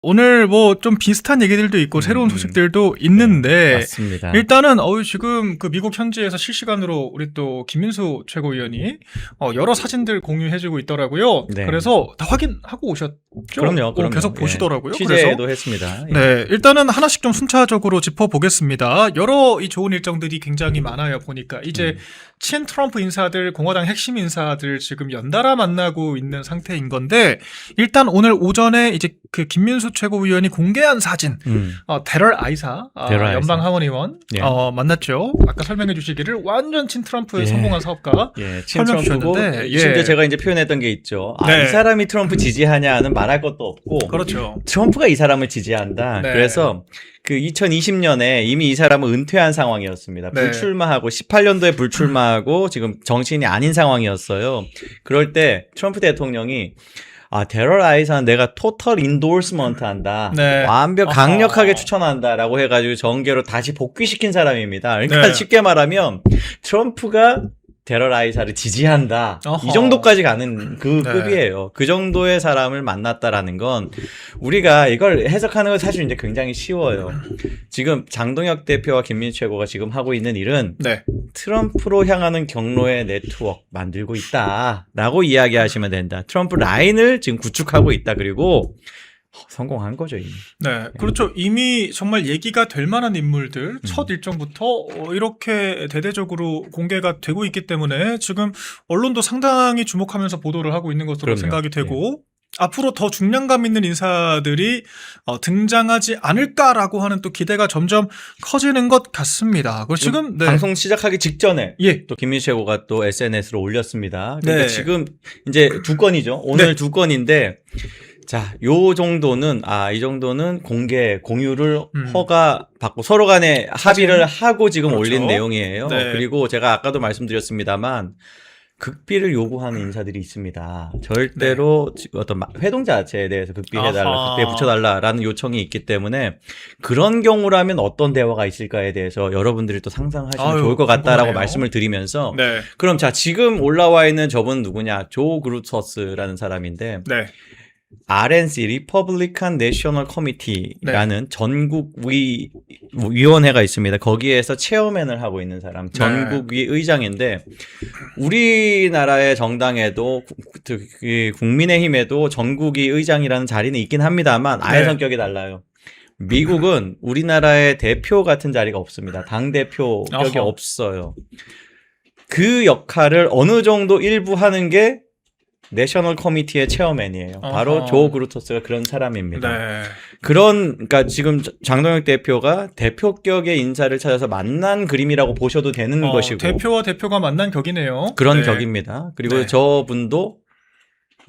오늘 뭐 좀 비슷한 얘기들도 있고 새로운 소식들도 있는데 맞습니다. 일단은 지금 그 미국 현지에서 실시간으로 우리 또 김민수 최고위원이 여러 사진들 공유해주고 있더라고요. 네. 그래서 다 확인하고 오셨죠? 그럼요. 계속 보시더라고요. 취재도 그래서 했습니다. 네, 일단은 하나씩 좀 순차적으로 짚어보겠습니다. 여러 이 좋은 일정들이 굉장히 많아요. 보니까 이제 친 트럼프 인사들, 공화당 핵심 인사들 지금 연달아 만나고 있는 상태인 건데 일단 오늘 오전에 이제 그 김민수 최고위원이 공개한 사진, 데럴 아이사, 연방 하원의원 예. 만났죠. 아까 설명해 주시기를 완전 친 트럼프에 예. 성공한 사업가 친 설명 트럼프고 주셨는데 심지어 제가 이제 표현했던 게 있죠. 네. 이 사람이 트럼프 지지하냐는 말할 것도 없고 그렇죠. 트럼프가 이 사람을 지지한다. 네. 그래서 그 2020년에 이미 이 사람은 은퇴한 상황이었습니다. 네. 불출마하고 18년도에 불출마하고 지금 정치인이 아닌 상황이었어요. 그럴 때 트럼프 대통령이 데럴 아이사는 내가 토털 인도스먼트 한다. 네. 강력하게 추천한다라고 해가지고 정계로 다시 복귀시킨 사람입니다. 그러니까 네. 쉽게 말하면 트럼프가 데럴 아이사를 지지한다. 이 정도까지 가는 그 네. 급이에요. 그 정도의 사람을 만났다라는 건 우리가 이걸 해석하는 건 사실 이제 굉장히 쉬워요. 지금 장동혁 대표와 김민수 최고가 지금 하고 있는 일은 네. 트럼프로 향하는 경로의 네트워크 만들고 있다라고 이야기하시면 된다. 트럼프 라인을 지금 구축하고 있다. 그리고 성공한 거죠 이미. 네, 그렇죠. 이미 정말 얘기가 될 만한 인물들 첫 일정부터 이렇게 대대적으로 공개가 되고 있기 때문에 지금 언론도 상당히 주목하면서 보도를 하고 있는 것으로 그럼요. 생각이 되고 앞으로 더 중량감 있는 인사들이 등장하지 않을까라고 하는 또 기대가 점점 커지는 것 같습니다. 그리고 지금 네. 방송 시작하기 직전에 예. 또 김민수 최고가 또 SNS로 올렸습니다. 그러니까 네. 지금 이제 두 건이죠. 오늘 네. 두 건인데 자, 요 정도는 이 정도는 공유를 허가 받고 서로 간에 합의를 하고 지금 그렇죠. 올린 내용이에요. 네. 그리고 제가 아까도 말씀드렸습니다만 극비를 요구하는 인사들이 있습니다. 절대로 어떤 회동 자체에 대해서 극비해달라, 극비에 붙여달라라는 요청이 있기 때문에 그런 경우라면 어떤 대화가 있을까에 대해서 여러분들이 또 상상하시면 좋을 것 같다라고 말씀을 드리면서 네. 그럼 자, 지금 올라와 있는 저분 누구냐? 조 그루터스라는 사람인데 네. RNC 리퍼블리칸 내셔널 커미티라는 네. 전국위 위원회가 있습니다. 거기에서 체어맨을 하고 있는 사람, 전국위 의장인데 우리나라의 정당에도 국민의힘에도 전국위 의장이라는 자리는 있긴 합니다만 아예 성격이 달라요. 미국은 우리나라의 대표 같은 자리가 없습니다. 당 대표격이 없어요. 그 역할을 어느 정도 일부 하는 게 내셔널 커미티의 체어맨이에요. 바로 조 그루터스가 그런 사람입니다. 네. 그러니까 지금 장동혁 대표가 대표격의 인사를 찾아서 만난 그림이라고 보셔도 되는 것이고 대표와 대표가 만난 격이네요. 그런 격입니다. 그리고 저분도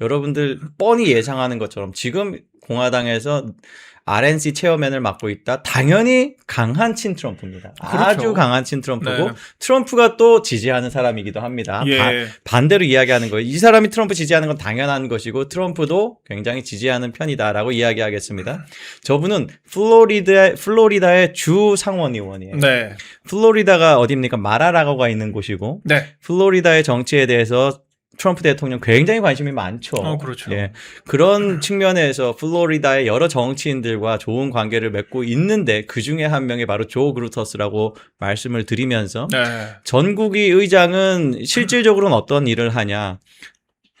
여러분들 뻔히 예상하는 것처럼 지금 공화당에서 RNC 체어맨을 맡고 있다. 당연히 강한 친 트럼프입니다. 그렇죠. 아주 강한 친 트럼프고 트럼프가 또 지지하는 사람이기도 합니다. 반대로 이야기하는 거예요. 이 사람이 트럼프 지지하는 건 당연한 것이고 트럼프도 굉장히 지지하는 편이다라고 이야기하겠습니다. 저분은 플로리다의 주 상원의원이에요. 네. 플로리다가 어디입니까? 마라라고가 있는 곳이고 플로리다의 정치에 대해서 트럼프 대통령 굉장히 관심이 많죠. 그렇죠. 예. 그런 측면에서 플로리다의 여러 정치인들과 좋은 관계를 맺고 있는데 그 중에 한 명이 바로 조 그루터스라고 말씀을 드리면서 전국위 의장은 실질적으로는 어떤 일을 하냐.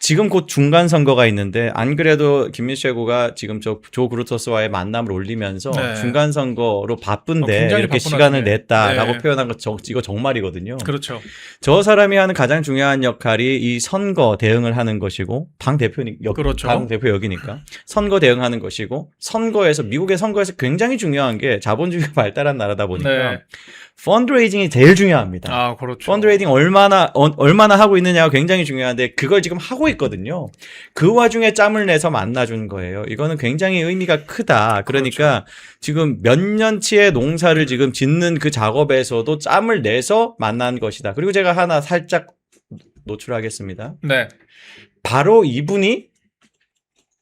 지금 곧 중간 선거가 있는데 안 그래도 김민수 최고가 지금 조 그루터스와의 만남을 올리면서 중간 선거로 바쁜데 이렇게 시간을 냈다라고 표현한 거 이거 정말이거든요. 그렇죠. 저 사람이 하는 가장 중요한 역할이 이 선거 대응을 하는 것이고 당 대표 역이니까 선거 대응하는 것이고 미국의 선거에서 굉장히 중요한 게 자본주의가 발달한 나라다 보니까 펀드레이징이 제일 중요합니다. 그렇죠. 펀드레이징 얼마나 하고 있느냐가 굉장히 중요한데 그걸 지금 하고 있거든요. 그 와중에 짬을 내서 만나준 거예요. 이거는 굉장히 의미가 크다. 그러니까 지금 몇 년치의 농사를 지금 짓는 그 작업에서도 짬을 내서 만난 것이다. 그리고 제가 하나 살짝 노출하겠습니다. 바로 이분이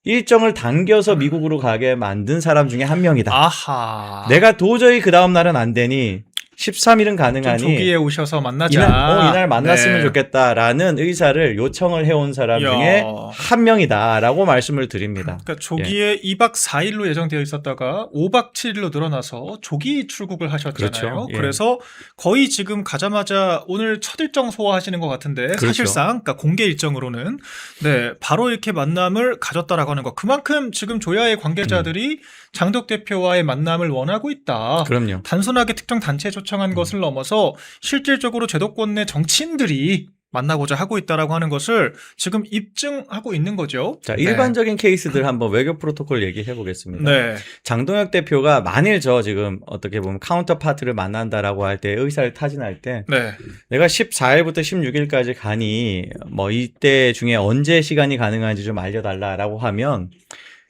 일정을 당겨서 미국으로 가게 만든 사람 중에 한 명이다. 내가 도저히 그 다음 날은 안 되니 13일은 가능하니 조기에 오셔서 만나자. 이날 만났으면 네. 좋겠다라는 의사를 요청을 해온 사람 중에 한 명이다라고 말씀을 드립니다. 그러니까 조기에 2박 4일로 예정되어 있었다가 5박 7일로 늘어나서 조기 출국을 하셨잖아요. 그렇죠. 예. 그래서 거의 지금 가자마자 오늘 첫 일정 소화하시는 것 같은데 그렇죠. 사실상 그러니까 공개 일정으로는 네 바로 이렇게 만남을 가졌다라고 하는 거. 그만큼 지금 조야의 관계자들이 장덕 대표와의 만남을 원하고 있다. 그럼요. 단순하게 특정 단체에 초청한 것을 넘어서 실질적으로 제도권 내 정치인들이 만나고자 하고 있다라고 하는 것을 지금 입증하고 있는 거죠. 자, 일반적인 케이스들 한번 외교 프로토콜 얘기해 보겠습니다. 네. 장동혁 대표가 만일 저 지금 어떻게 보면 카운터 파트를 만난다라고 할 때 의사를 타진할 때 네. 내가 14일부터 16일까지 가니 뭐 이때 중에 언제 시간이 가능한지 좀 알려달라라고 하면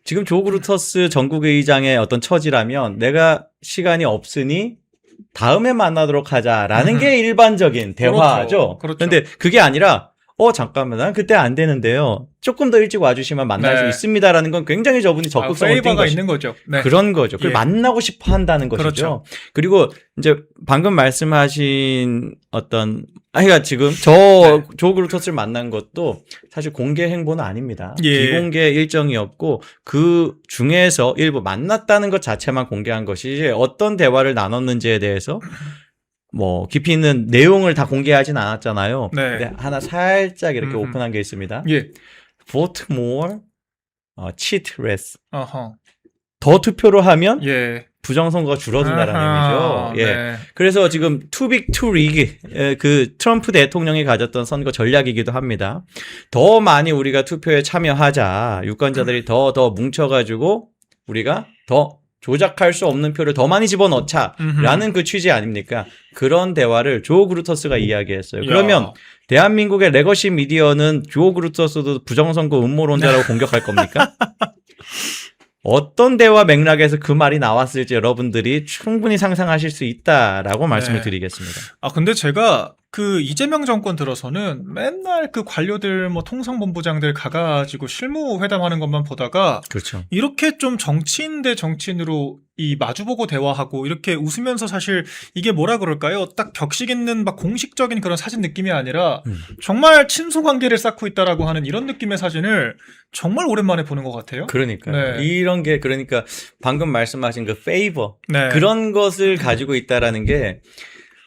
지금 조그루터스 전국의장의 어떤 처지라면 내가 시간이 없으니 다음에 만나도록 하자라는 게 일반적인 대화죠. 그렇죠. 그런데 그게 아니라 잠깐만 난 그때 안 되는데요. 조금 더 일찍 와주시면 만날 네. 수 있습니다라는 건 굉장히 저분이 적극성을 띈 페이버가 것이 있는 거죠. 네. 그런 거죠. 그걸 예. 만나고 싶어 한다는 것이죠. 그렇죠. 그리고 이제 방금 말씀하신 어떤 그러니까 지금 저 조그루터스를 만난 것도 사실 공개 행보는 아닙니다. 예. 비공개 일정이었고 그 중에서 일부 만났다는 것 자체만 공개한 것이지 어떤 대화를 나눴는지에 대해서 뭐 깊이 있는 내용을 다 공개하진 않았잖아요. 네. 근데 하나 살짝 이렇게 오픈한 게 있습니다. 예. Vote more, cheat less. 어허. 더 투표를 하면 예. 부정선거가 줄어든다는 아하, 의미죠. 예. 네. 그래서 지금 too big to rig 그 트럼프 대통령이 가졌던 선거 전략이기도 합니다. 더 많이 우리가 투표에 참여하자. 유권자들이 더 뭉쳐가지고 우리가 더 조작할 수 없는 표를 더 많이 집어넣자라는 그 취지 아닙니까? 그런 대화를 조 그루터스가 이야기했어요. 그러면 야. 대한민국의 레거시 미디어는 조 그루터스도 부정선거 음모론자라고 공격할 겁니까? 어떤 대화 맥락에서 그 말이 나왔을지 여러분들이 충분히 상상하실 수 있다라고 말씀을 드리겠습니다. 근데 제가 그 이재명 정권 들어서는 맨날 그 관료들 뭐 통상본부장들 가가지고 실무 회담하는 것만 보다가 그렇죠. 이렇게 좀 정치인 대 정치인으로 이 마주보고 대화하고 이렇게 웃으면서 사실 이게 뭐라 그럴까요? 딱 격식 있는 막 공식적인 그런 사진 느낌이 아니라 정말 친소 관계를 쌓고 있다라고 하는 이런 느낌의 사진을 정말 오랜만에 보는 것 같아요. 그러니까 네. 이런 게 그러니까 방금 말씀하신 그 페이버 네. 그런 것을 가지고 있다라는 게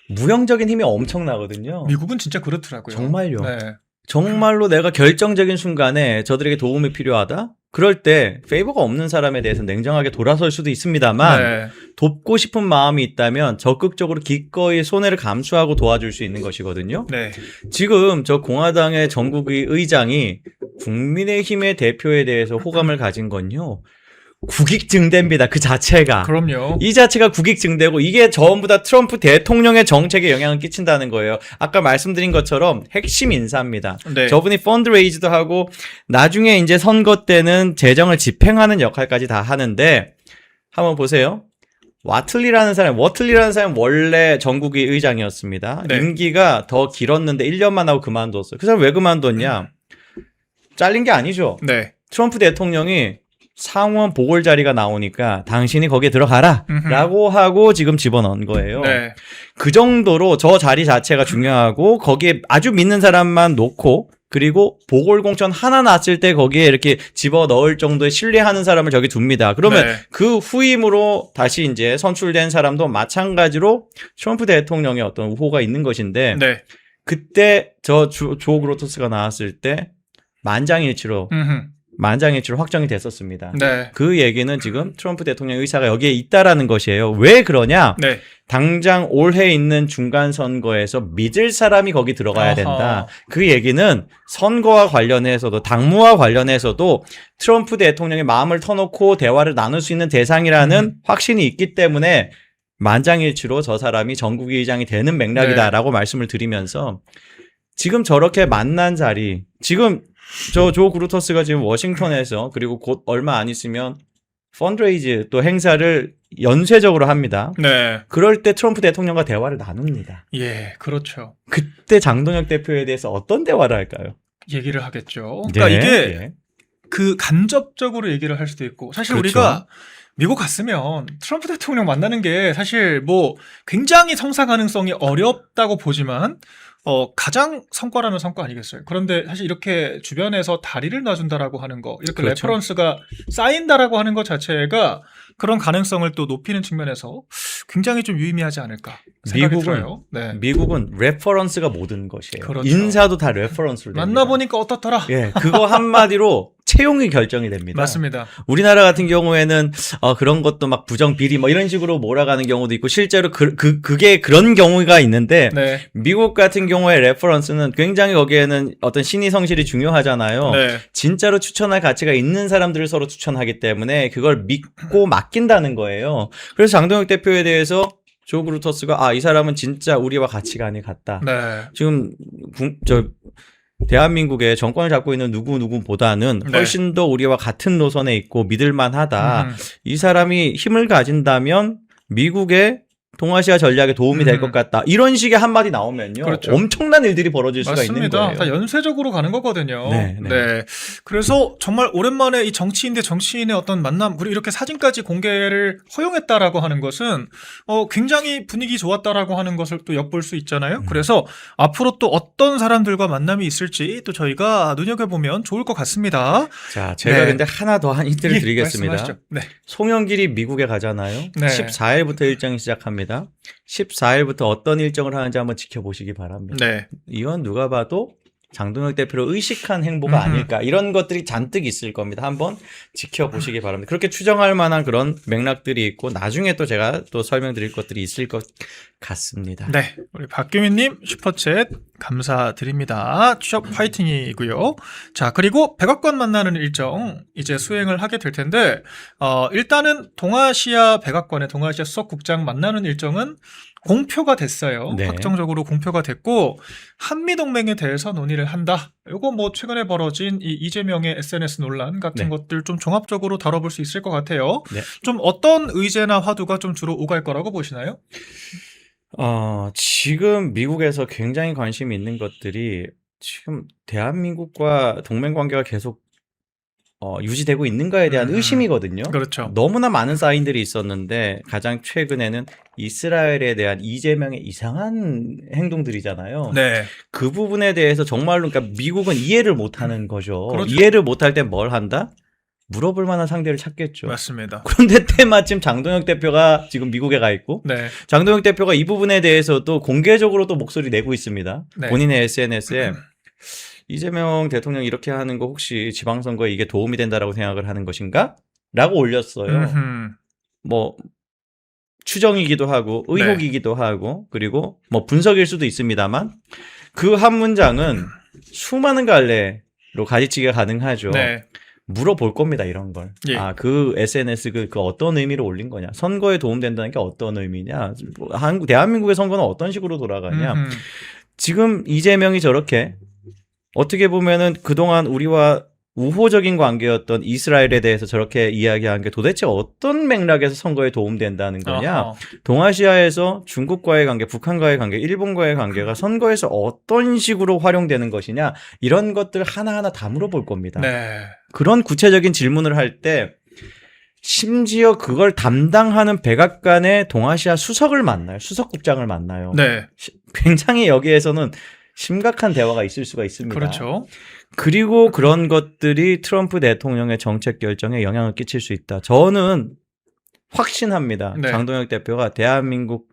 무형적인 힘이 엄청나거든요. 미국은 진짜 그렇더라고요. 정말요. 네. 정말로 내가 결정적인 순간에 저들에게 도움이 필요하다? 그럴 때 페이버가 없는 사람에 대해서 냉정하게 돌아설 수도 있습니다만 네. 돕고 싶은 마음이 있다면 적극적으로 기꺼이 손해를 감수하고 도와줄 수 있는 것이거든요. 네. 지금 저 공화당의 전국의 의장이 국민의힘의 대표에 대해서 호감을 가진 건요. 국익증대입니다. 그 자체가. 그럼요. 이 자체가 국익증대고 이게 전부 다 트럼프 대통령의 정책에 영향을 끼친다는 거예요. 아까 말씀드린 것처럼 핵심 인사입니다. 네. 저분이 펀드레이즈도 하고 나중에 이제 선거 때는 재정을 집행하는 역할까지 다 하는데 한번 보세요. 워틀리라는 사람 원래 전국의 의장이었습니다. 네. 임기가 더 길었는데 1년만 하고 그만뒀어요. 그 사람 왜 그만뒀냐? 잘린 게 아니죠. 네. 트럼프 대통령이 상원 보궐 자리가 나오니까 당신이 거기에 들어가라 라고 하고 지금 집어넣은 거예요. 네. 그 정도로 저 자리 자체가 중요하고 거기에 아주 믿는 사람만 놓고 그리고 보궐공천 하나 났을 때 거기에 이렇게 집어넣을 정도의 신뢰하는 사람을 저기 둡니다. 그러면 네. 그 후임으로 다시 이제 선출된 사람도 마찬가지로 트럼프 대통령의 어떤 우호가 있는 것인데 네. 그때 저 조 그루터스가 나왔을 때 만장일치로 확정이 됐었습니다. 네. 그 얘기는 지금 트럼프 대통령 의사가 여기에 있다라는 것이에요. 왜 그러냐? 네. 당장 올해 있는 중간 선거에서 믿을 사람이 거기 들어가야 된다. 그 얘기는 선거와 관련해서도 당무와 관련해서도 트럼프 대통령의 마음을 터놓고 대화를 나눌 수 있는 대상이라는 확신이 있기 때문에 만장일치로 저 사람이 전국의 의장이 되는 맥락이다라고 말씀을 드리면서 지금 저렇게 만난 자리 지금 조 그루터스가 지금 워싱턴에서 그리고 곧 얼마 안 있으면 펀드레이즈 또 행사를 연쇄적으로 합니다. 네. 그럴 때 트럼프 대통령과 대화를 나눕니다. 예, 그렇죠. 그때 장동혁 대표에 대해서 어떤 대화를 할까요? 얘기를 하겠죠. 그러니까 네, 이게 네. 그 간접적으로 얘기를 할 수도 있고 사실 그렇죠. 우리가 미국 갔으면 트럼프 대통령 만나는 게 사실 뭐 굉장히 성사 가능성이 어렵다고 보지만 가장 성과라면 성과 아니겠어요. 그런데 사실 이렇게 주변에서 다리를 놔준다라고 하는 거, 이렇게 그렇죠. 레퍼런스가 쌓인다라고 하는 것 자체가 그런 가능성을 또 높이는 측면에서 굉장히 좀 유의미하지 않을까 생각이 들어요. 네. 미국은 레퍼런스가 모든 것이에요. 그렇죠. 인사도 다 레퍼런스로 됩니다. 만나보니까 어떻더라. 예, 그거 한마디로 채용이 결정이 됩니다. 맞습니다. 우리나라 같은 경우에는 그런 것도 막 부정 비리 뭐 이런 식으로 몰아가는 경우도 있고 실제로 그게 그런 경우가 있는데 네. 미국 같은 경우에 레퍼런스는 굉장히 거기에는 어떤 신의 성실이 중요하잖아요. 네. 진짜로 추천할 가치가 있는 사람들을 서로 추천하기 때문에 그걸 믿고 맡긴다는 거예요. 그래서 장동혁 대표에 대해서 조 그루터스가 이 사람은 진짜 우리와 가치관이 같다. 네. 지금 대한민국의 정권을 잡고 있는 누구보다는 네. 훨씬 더 우리와 같은 노선에 있고 믿을만하다. 이 사람이 힘을 가진다면 미국의 동아시아 전략에 도움이 될 것 같다. 이런 식의 한마디 나오면요. 그렇죠. 엄청난 일들이 벌어질 수가 맞습니다. 있는 거예요. 다 연쇄적으로 가는 거거든요. 네, 네. 네. 그래서 정말 오랜만에 이 정치인 대 정치인의 어떤 만남, 그리고 이렇게 사진까지 공개를 허용했다라고 하는 것은 굉장히 분위기 좋았다라고 하는 것을 또 엿볼 수 있잖아요. 그래서 앞으로 또 어떤 사람들과 만남이 있을지 또 저희가 눈여겨보면 좋을 것 같습니다. 자, 제가 네. 근데 하나 더 한 힌트를 예, 드리겠습니다. 말씀하시죠. 네. 송영길이 미국에 가잖아요. 네. 14일부터 일정이 시작합니다. 14일부터 어떤 일정을 하는지 한번 지켜보시기 바랍니다. 네. 이건 누가 봐도 장동혁 대표를 의식한 행보가 아닐까 이런 것들이 잔뜩 있을 겁니다. 한번 지켜보시기 바랍니다. 그렇게 추정할 만한 그런 맥락들이 있고 나중에 또 제가 또 설명드릴 것들이 있을 것 같습니다. 네. 우리 박규민님 슈퍼챗 감사드립니다. 취업 파이팅이고요. 자, 그리고 백악관 만나는 일정 이제 수행을 하게 될 텐데 일단은 동아시아 백악관의 동아시아 수석국장 만나는 일정은 공표가 됐어요. 네. 확정적으로 공표가 됐고 한미동맹에 대해서 논의를 한다. 이거 뭐 최근에 벌어진 이 이재명의 SNS 논란 같은 네. 것들 좀 종합적으로 다뤄볼 수 있을 것 같아요. 네. 좀 어떤 의제나 화두가 좀 주로 오갈 거라고 보시나요? 지금 미국에서 굉장히 관심이 있는 것들이 지금 대한민국과 동맹 관계가 계속 유지되고 있는가에 대한 의심이거든요. 그렇죠. 너무나 많은 사인들이 있었는데 가장 최근에는 이스라엘에 대한 이재명의 이상한 행동들이잖아요. 네. 그 부분에 대해서 정말로 그러니까 미국은 이해를 못하는 거죠. 그렇죠. 이해를 못할 때 뭘 한다? 물어볼 만한 상대를 찾겠죠. 맞습니다. 그런데 때마침 장동혁 대표가 지금 미국에 가 있고 네. 장동혁 대표가 이 부분에 대해서도 공개적으로 또 목소리 내고 있습니다. 네. 본인의 SNS에 이재명 대통령 이렇게 하는 거 혹시 지방선거에 이게 도움이 된다라고 생각을 하는 것인가? 라고 올렸어요. 뭐 추정이기도 하고 의혹이기도 하고 그리고 뭐 분석일 수도 있습니다만 그 한 문장은 수많은 갈래로 가지치기가 가능하죠. 네. 물어볼 겁니다, 이런 걸. 예. 그 SNS 그 어떤 의미로 올린 거냐? 선거에 도움된다는 게 어떤 의미냐? 대한민국의 선거는 어떤 식으로 돌아가냐? 지금 이재명이 저렇게 어떻게 보면은 그동안 우리와 우호적인 관계였던 이스라엘에 대해서 저렇게 이야기한 게 도대체 어떤 맥락에서 선거에 도움된다는 거냐? 동아시아에서 중국과의 관계, 북한과의 관계, 일본과의 관계가 선거에서 어떤 식으로 활용되는 것이냐? 이런 것들 하나하나 다 물어볼 겁니다. 네. 그런 구체적인 질문을 할 때 심지어 그걸 담당하는 백악관의 동아시아 수석을 만나요. 수석국장을 만나요. 네. 굉장히 여기에서는 심각한 대화가 있을 수가 있습니다. 그렇죠. 그리고 그런 것들이 트럼프 대통령의 정책 결정에 영향을 끼칠 수 있다. 저는 확신합니다. 네. 장동혁 대표가 대한민국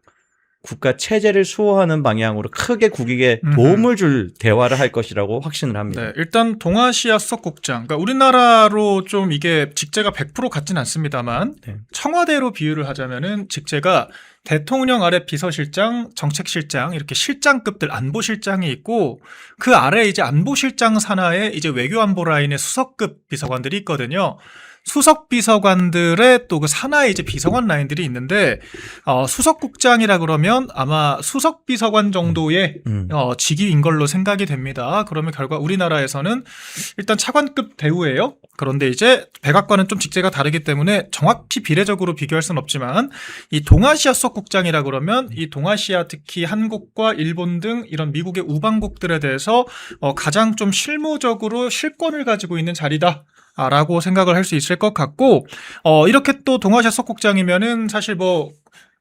국가 체제를 수호하는 방향으로 크게 국익에 도움을 줄 대화를 할 것이라고 확신을 합니다. 네, 일단 동아시아 수석국장, 그러니까 우리나라로 좀 이게 직제가 100% 같진 않습니다만 네. 청와대로 비유를 하자면은 직제가 대통령 아래 비서실장, 정책실장 이렇게 실장급들 안보실장이 있고 그 아래 이제 안보실장 산하에 이제 외교안보 라인의 수석급 비서관들이 있거든요. 수석 비서관들의 또 그 산하에 이제 비서관 라인들이 있는데 수석국장이라 그러면 아마 수석 비서관 정도의 직위인 걸로 생각이 됩니다. 그러면 결과 우리나라에서는 일단 차관급 대우예요. 그런데 이제 백악관은 좀 직제가 다르기 때문에 정확히 비례적으로 비교할 수는 없지만 이 동아시아 수석국장이라 그러면 이 동아시아 특히 한국과 일본 등 이런 미국의 우방국들에 대해서 가장 좀 실무적으로 실권을 가지고 있는 자리다. 라고 생각을 할 수 있을 것 같고, 이렇게 또 동아시아 석국장이면은 사실 뭐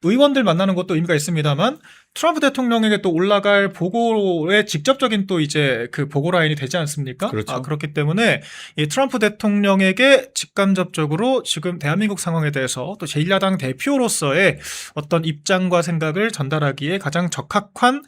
의원들 만나는 것도 의미가 있습니다만 트럼프 대통령에게 또 올라갈 보고의 직접적인 또 이제 그 보고 라인이 되지 않습니까? 그렇죠. 그렇기 때문에 이 트럼프 대통령에게 직간접적으로 지금 대한민국 상황에 대해서 또 제1야당 대표로서의 어떤 입장과 생각을 전달하기에 가장 적합한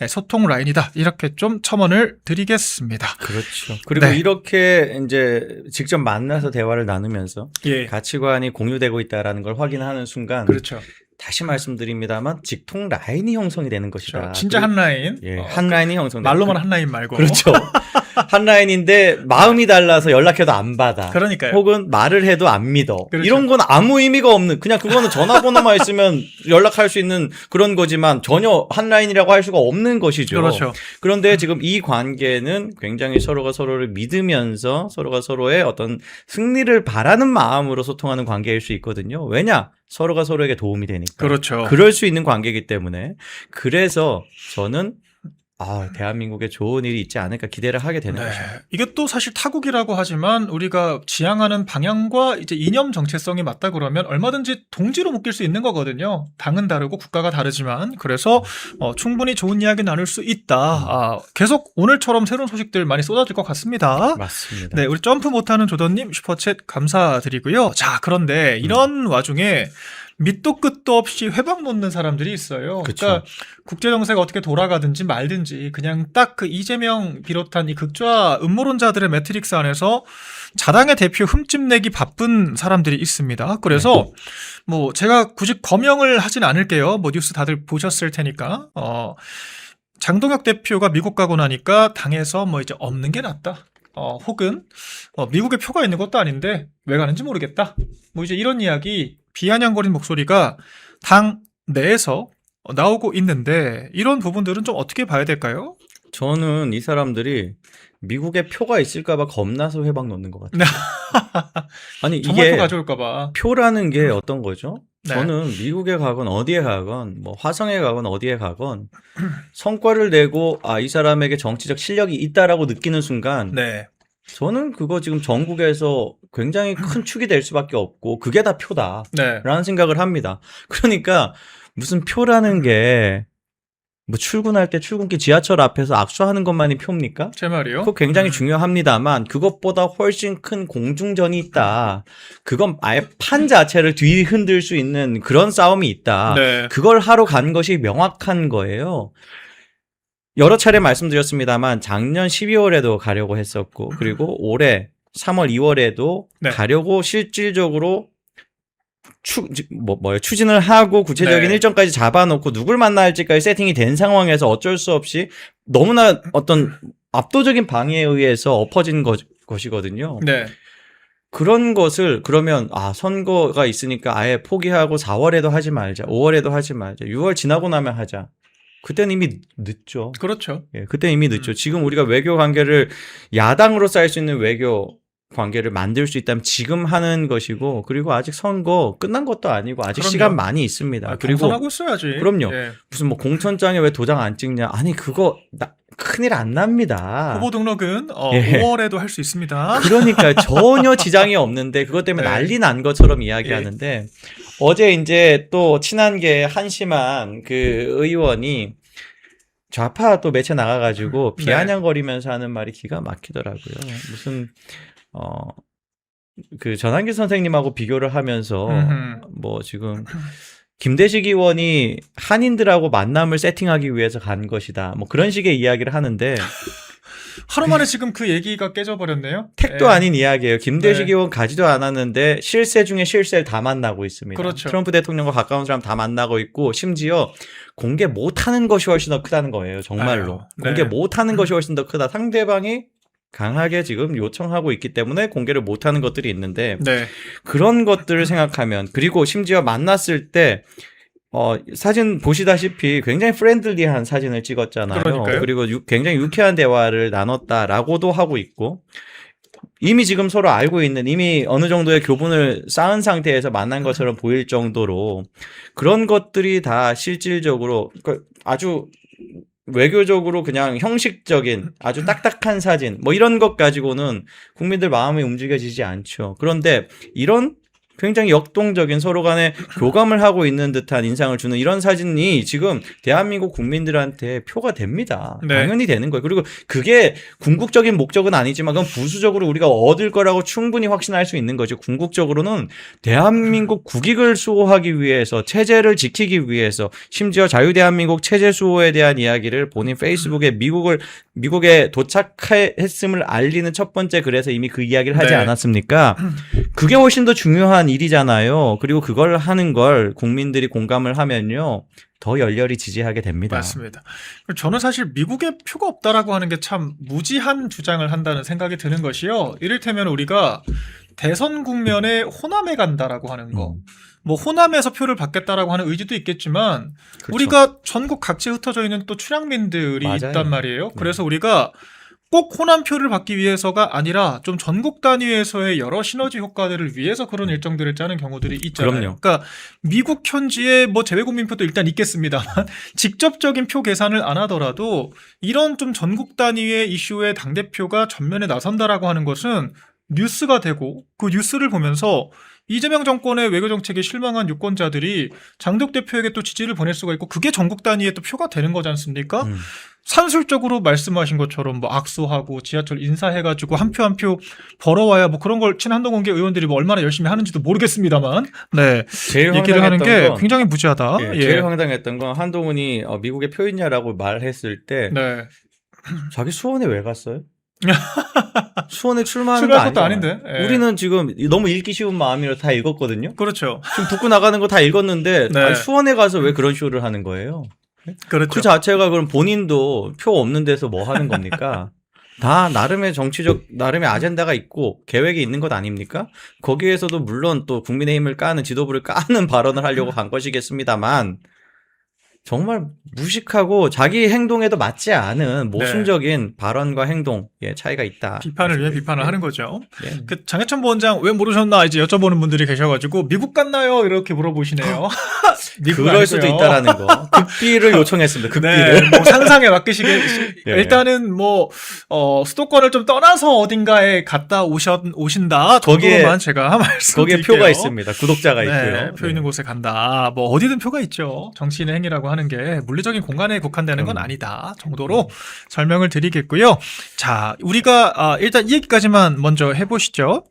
소통 라인이다. 이렇게 좀 첨언을 드리겠습니다. 그렇죠. 그리고 네. 이렇게 이제 직접 만나서 대화를 나누면서 예. 가치관이 공유되고 있다라는 걸 확인하는 순간 그렇죠. 다시 말씀드립니다만 직통 라인이 형성이 되는 것이다. 그렇죠. 진짜 한 라인. 예, 한 라인이 형성돼. 말로만 한 라인 말고. 그렇죠. 한 라인인데 마음이 달라서 연락해도 안 받아. 그러니까요. 혹은 말을 해도 안 믿어. 그렇죠. 이런 건 아무 의미가 없는, 그냥 그거는 전화번호만 있으면 연락할 수 있는 그런 거지만 전혀 한 라인이라고 할 수가 없는 것이죠. 그렇죠. 그런데 지금 이 관계는 굉장히 서로가 서로를 믿으면서 서로가 서로의 어떤 승리를 바라는 마음으로 소통하는 관계일 수 있거든요. 왜냐? 서로가 서로에게 도움이 되니까. 그렇죠. 그럴 수 있는 관계이기 때문에. 그래서 저는 대한민국에 좋은 일이 있지 않을까 기대를 하게 되는 네. 거죠. 이게 또 사실 타국이라고 하지만 우리가 지향하는 방향과 이제 이념 정체성이 맞다 그러면 얼마든지 동지로 묶일 수 있는 거거든요. 당은 다르고 국가가 다르지만 그래서 충분히 좋은 이야기 나눌 수 있다. 계속 오늘처럼 새로운 소식들 많이 쏟아질 것 같습니다. 맞습니다. 네, 우리 점프 못하는 조던님 슈퍼챗 감사드리고요. 자, 그런데 이런 와중에 밑도 끝도 없이 회방 놓는 사람들이 있어요. 그쵸. 그러니까 국제 정세가 어떻게 돌아가든지 말든지 그냥 딱 그 이재명 비롯한 이 극좌 음모론자들의 매트릭스 안에서 자당의 대표 흠집내기 바쁜 사람들이 있습니다. 그래서 뭐 제가 굳이 거명을 하진 않을게요. 뭐 뉴스 다들 보셨을 테니까. 장동혁 대표가 미국 가고 나니까 당에서 뭐 이제 없는 게 낫다. 혹은 미국에 표가 있는 것도 아닌데 왜 가는지 모르겠다. 뭐 이제 이런 이야기 비아냥거리는 목소리가 당 내에서 나오고 있는데 이런 부분들은 좀 어떻게 봐야 될까요? 저는 이 사람들이 미국에 표가 있을까봐 겁나서 회방 놓는 것 같아요. 아니 정말 이게 표 가져올까 봐. 표라는 게 어떤 거죠? 네. 저는 미국에 가건 어디에 가건 뭐 화성에 가건 어디에 가건 성과를 내고 이 사람에게 정치적 실력이 있다라고 느끼는 순간 네. 저는 그거 지금 전국에서 굉장히 큰 축이 될 수밖에 없고 그게 다 표다라는 네. 생각을 합니다. 그러니까 무슨 표라는 게 뭐 출근할 때 출근길 지하철 앞에서 악수하는 것만이 표입니까? 제 말이요. 그거 굉장히 중요합니다만 그것보다 훨씬 큰 공중전이 있다. 그건 아예 판 자체를 뒤흔들 수 있는 그런 싸움이 있다. 네. 그걸 하러 간 것이 명확한 거예요. 여러 차례 말씀드렸습니다만 작년 12월에도 가려고 했었고 그리고 올해 3월, 2월에도 네. 가려고 실질적으로 추진을 하고 구체적인 네. 일정까지 잡아놓고 누굴 만나 할지까지 세팅이 된 상황에서 어쩔 수 없이 너무나 어떤 압도적인 방해에 의해서 엎어진 것이거든요. 네. 그런 것을 그러면 선거가 있으니까 아예 포기하고 4월에도 하지 말자, 5월에도 하지 말자, 6월 지나고 나면 하자. 그때는 이미 늦죠. 그렇죠. 예, 그때 이미 늦죠. 지금 우리가 외교 관계를 야당으로 쌓일 수 있는 외교 관계를 만들 수 있다면 지금 하는 것이고 그리고 아직 선거 끝난 것도 아니고 아직 그럼요. 시간 많이 있습니다. 그리고 경선하고 있어야지. 그럼요. 예. 무슨 뭐 공천장에 왜 도장 안 찍냐? 아니 그거 큰일 안 납니다. 후보 등록은 예. 5월에도 할 수 있습니다. 그러니까 전혀 지장이 없는데 그것 때문에 네. 난리 난 것처럼 이야기하는데 어제 이제 또 친한계 한심한 그 의원이 좌파 또 매체 나가가지고 네. 비아냥거리면서 하는 말이 기가 막히더라고요. 무슨 그 전한길 선생님하고 비교를 하면서 뭐 지금 김대식 의원이 한인들하고 만남을 세팅하기 위해서 간 것이다. 뭐 그런 식의 이야기를 하는데 하루 만에 지금 그 얘기가 깨져버렸네요. 택도 예. 아닌 이야기예요. 김대식 네. 의원 가지도 않았는데 실세 중에 실세를 다 만나고 있습니다. 그렇죠. 트럼프 대통령과 가까운 사람 다 만나고 있고 심지어 공개 못하는 것이 훨씬 더 크다는 거예요. 정말로. 아유, 네. 공개 못하는 것이 훨씬 더 크다. 상대방이 강하게 지금 요청하고 있기 때문에 공개를 못하는 것들이 있는데 네. 그런 것들을 생각하면 그리고 심지어 만났을 때 사진 보시다시피 굉장히 프렌들리한 사진을 찍었잖아요. 그러니까요. 그리고 굉장히 유쾌한 대화를 나눴다라고도 하고 있고 이미 지금 서로 알고 있는 이미 어느 정도의 교분을 쌓은 상태에서 만난 것처럼 보일 정도로 그런 것들이 다 실질적으로 아주 외교적으로 그냥 형식적인 아주 딱딱한 사진 뭐 이런 것 가지고는 국민들 마음이 움직여지지 않죠. 그런데 이런 굉장히 역동적인 서로 간에 교감을 하고 있는 듯한 인상을 주는 이런 사진이 지금 대한민국 국민들한테 표가 됩니다. 네. 당연히 되는 거예요. 그리고 그게 궁극적인 목적은 아니지만 그건 부수적으로 우리가 얻을 거라고 충분히 확신할 수 있는 거죠. 궁극적으로는 대한민국 국익을 수호하기 위해서 체제를 지키기 위해서 심지어 자유대한민국 체제 수호에 대한 이야기를 본인 페이스북에 미국에 도착했음을 알리는 첫 번째 글에서 이미 그 이야기를 하지 네. 않았습니까? 그게 훨씬 더 중요한 일이잖아요. 그리고 그걸 하는 걸 국민들이 공감을 하면요. 더 열렬히 지지하게 됩니다. 맞습니다. 저는 사실 미국에 표가 없다라고 하는 게 참 무지한 주장을 한다는 생각이 드는 것이요. 이를테면 우리가 대선 국면에 호남에 간다라고 하는 거. 뭐 호남에서 표를 받겠다라고 하는 의지도 있겠지만 그렇죠. 우리가 전국 각지에 흩어져 있는 또 출향민들이 맞아요. 있단 말이에요. 그래서 우리가 꼭 호남 표를 받기 위해서가 아니라 좀 전국 단위에서의 여러 시너지 효과들을 위해서 그런 일정들을 짜는 경우들이 있잖아요. 그럼요. 그러니까 미국 현지에 뭐 재외국민표도 일단 있겠습니다만 직접적인 표 계산을 안 하더라도 이런 좀 전국 단위의 이슈에 당대표가 전면에 나선다라고 하는 것은 뉴스가 되고 그 뉴스를 보면서 이재명 정권의 외교 정책에 실망한 유권자들이 장덕 대표에게 또 지지를 보낼 수가 있고 그게 전국 단위의 또 표가 되는 거지 않습니까? 산술적으로 말씀하신 것처럼 뭐 악수하고 지하철 인사해가지고 한 표 한 표 벌어와야 뭐 그런 걸 친한동훈계 의원들이 뭐 얼마나 열심히 하는지도 모르겠습니다만, 네, 제일 얘기를 하는 게 건, 굉장히 무지하다. 예, 예. 제일 황당했던 건 한동훈이 미국에 표 있냐라고 말했을 때 네. 자기 수원에 왜 갔어요? 수원에 출마하는 출마할 거 것도 아니잖아요. 아닌데. 예. 우리는 지금 너무 읽기 쉬운 마음이라 다 읽었거든요. 그렇죠. 지금 붙고 나가는 거 다 읽었는데 네. 아니, 수원에 가서 왜 그런 쇼를 하는 거예요? 그렇죠. 그 자체가 그럼 본인도 표 없는 데서 뭐 하는 겁니까? 다 나름의 나름의 아젠다가 있고 계획이 있는 것 아닙니까? 거기에서도 물론 또 국민의힘을 까는 지도부를 까는 발언을 하려고 간 것이겠습니다만 정말 무식하고 자기 행동에도 맞지 않은 모순적인 발언과 행동 차이가 있다. 비판을 위해 비판을 하는 거죠. 예. 그 장해찬 부원장 왜 모르셨나 이제 여쭤보는 분들이 계셔가지고 미국 갔나요? 이렇게 물어보시네요. 미국 그럴 수도 아니고요. 있다라는 거. 극비를 요청했습니다. 극비를. 네, 뭐 상상에 맡기시게 예. 일단은 뭐 수도권을 좀 떠나서 어딘가에 갔다 오신다 거기에- 정도로만 제가 말씀드릴게요. 거기에 표가 있습니다. 구독자가 네, 있고요. 표 있는 곳에 간다. 뭐 어디든 표가 있죠. 정치인의 행위라고 하는 게 물리적인 공간에 국한되는 건 아니다 정도로 설명을 드리겠고요. 자, 우리가 일단 이 얘기까지만 먼저 해보시죠.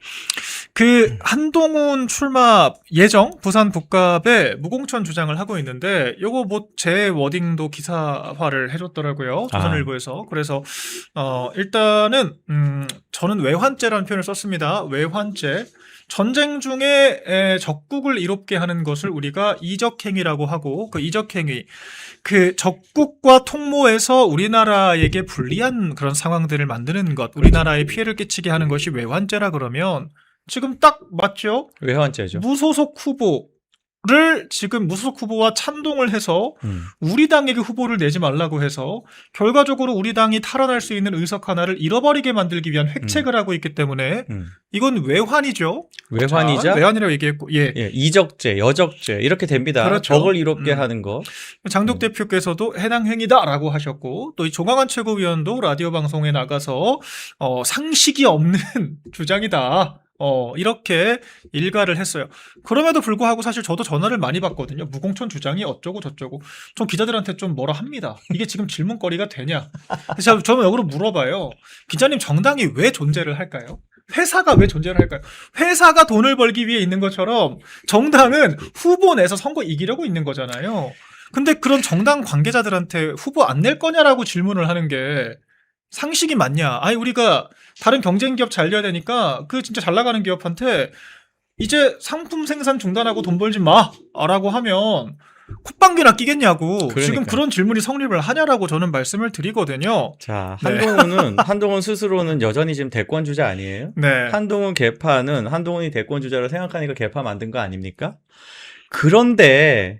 그 한동훈 출마 예정 부산 북갑에 무공천 주장을 하고 있는데 요거 뭐 제 워딩도 기사화를 해줬더라고요. 조선일보에서. 그래서 일단은 저는 외환죄라는 표현을 썼습니다. 외환죄. 전쟁 중에 적국을 이롭게 하는 것을 우리가 이적행위라고 하고 그 이적행위 그 적국과 통모해서 우리나라에게 불리한 그런 상황들을 만드는 것 우리나라에 피해를 끼치게 하는 것이 외환죄라 그러면 지금 딱 맞죠? 외환죄죠. 무소속 후보를 지금 무소속 후보와 찬동을 해서 우리 당에게 후보를 내지 말라고 해서 결과적으로 우리 당이 탈환할 수 있는 의석 하나를 잃어버리게 만들기 위한 획책을 하고 있기 때문에 이건 외환이죠. 외환이자 자, 외환이라고 얘기했고, 예. 이적죄, 여적죄 이렇게 됩니다. 그렇죠. 적을 이롭게 하는 거. 장덕 대표께서도 해당 행위다라고 하셨고 또 이 조강한 최고위원도 라디오 방송에 나가서 상식이 없는 주장이다. 이렇게 일가를 했어요. 그럼에도 불구하고 사실 저도 전화를 많이 받거든요. 무공천 주장이 어쩌고 저쩌고. 전 기자들한테 좀 뭐라 합니다. 이게 지금 질문거리가 되냐. 그래서 저는 역으로 물어봐요. 기자님 정당이 왜 존재를 할까요? 회사가 왜 존재를 할까요? 회사가 돈을 벌기 위해 있는 것처럼 정당은 후보 내서 선거 이기려고 있는 거잖아요. 근데 그런 정당 관계자들한테 후보 안 낼 거냐라고 질문을 하는 게 상식이 맞냐? 아니 우리가 다른 경쟁 기업 잘 돼야 되니까 그 진짜 잘 나가는 기업한테 이제 상품 생산 중단하고 돈 벌지 마라고 하면 콧방귀나 끼겠냐고. 그러니까요. 지금 그런 질문이 성립을 하냐라고 저는 말씀을 드리거든요. 자, 네. 한동훈 스스로는 여전히 지금 대권 주자 아니에요? 네. 한동훈 개파는 한동훈이 대권 주자로 생각하니까 개파 만든 거 아닙니까? 그런데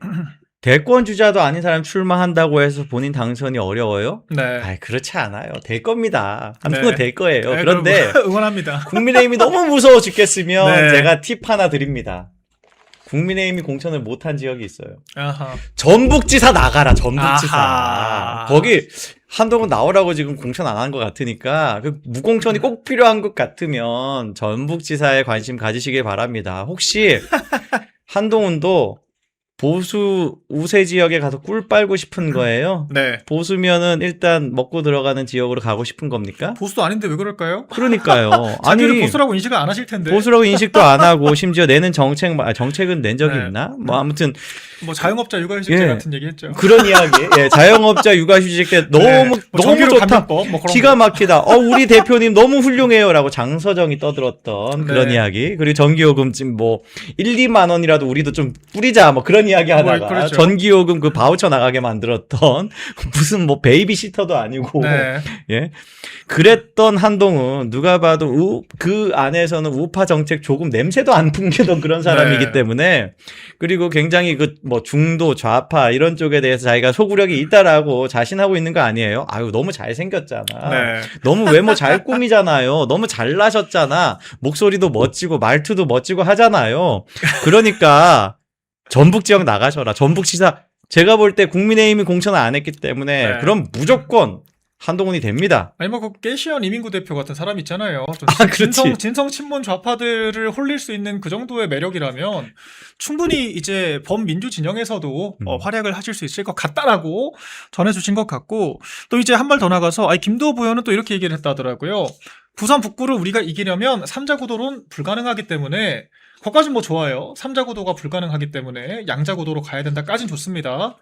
대권 주자도 아닌 사람 출마한다고 해서 본인 당선이 어려워요? 네. 아이, 그렇지 않아요. 될 겁니다. 한동훈 네. 될 거예요. 네, 그런데 그럼 응원합니다. 국민의힘이 너무 무서워 죽겠으면 네. 제가 팁 하나 드립니다. 국민의힘이 공천을 못한 지역이 있어요. 아하. 전북지사 나가라, 전북지사. 아하. 거기 한동훈 나오라고 지금 공천 안 한 것 같으니까 그 무공천이 꼭 필요한 것 같으면 전북지사에 관심 가지시길 바랍니다. 혹시 한동훈도 보수 우세 지역에 가서 꿀 빨고 싶은 거예요? 네. 보수면은 일단 먹고 들어가는 지역으로 가고 싶은 겁니까? 보수도 아닌데 왜 그럴까요? 그러니까요. 자기를 보수라고 인식을 안 하실 텐데. 보수라고 인식도 안 하고 심지어 내는 정책은 낸 적이 네. 있나? 뭐 아무튼 뭐 자영업자 육아휴직제 예. 같은 얘기 했죠. 그런 이야기. 예, 자영업자 육아휴직 때 너무 네. 뭐 너무 정기료 좋다. 감면법 뭐 그런 기가 거. 막히다. 우리 대표님 너무 훌륭해요라고 장서정이 떠들었던 그런 네. 이야기. 그리고 전기요금 지금 뭐 1, 2만 원이라도 우리도 좀 뿌리자 뭐 그런 이야기 하다가 그렇죠. 전기요금 그 바우처 나가게 만들었던 무슨 뭐 베이비시터도 아니고 네. 예. 그랬던 한동훈 누가 봐도 그 안에서는 우파 정책 조금 냄새도 안 풍기던 그런 사람이기 네. 때문에 그리고 굉장히 그 뭐 중도 좌파 이런 쪽에 대해서 자기가 소구력이 있다라고 자신하고 있는 거 아니에요? 아유 너무 잘생겼잖아. 네. 너무 외모 잘 꾸미잖아요. 너무 잘나셨잖아. 목소리도 멋지고 말투도 멋지고 하잖아요. 그러니까 전북 지역 나가셔라. 전북지사 제가 볼 때 국민의힘이 공천을 안 했기 때문에 네. 그럼 무조건 한동훈이 됩니다. 아니 뭐 그 깨시현 이민구 대표 같은 사람 있잖아요. 좀 그렇지. 진성 친문 좌파들을 홀릴 수 있는 그 정도의 매력이라면 충분히 이제 범민주 진영에서도 활약을 하실 수 있을 것 같다라고 전해주신 것 같고 또 이제 한 발 더 나가서 김도호 부여는 또 이렇게 얘기를 했다더라고요. 부산 북구를 우리가 이기려면 3자 구도론 불가능하기 때문에 거기까진 뭐 좋아요. 3자 구도가 불가능하기 때문에 양자 구도로 가야 된다까진 좋습니다.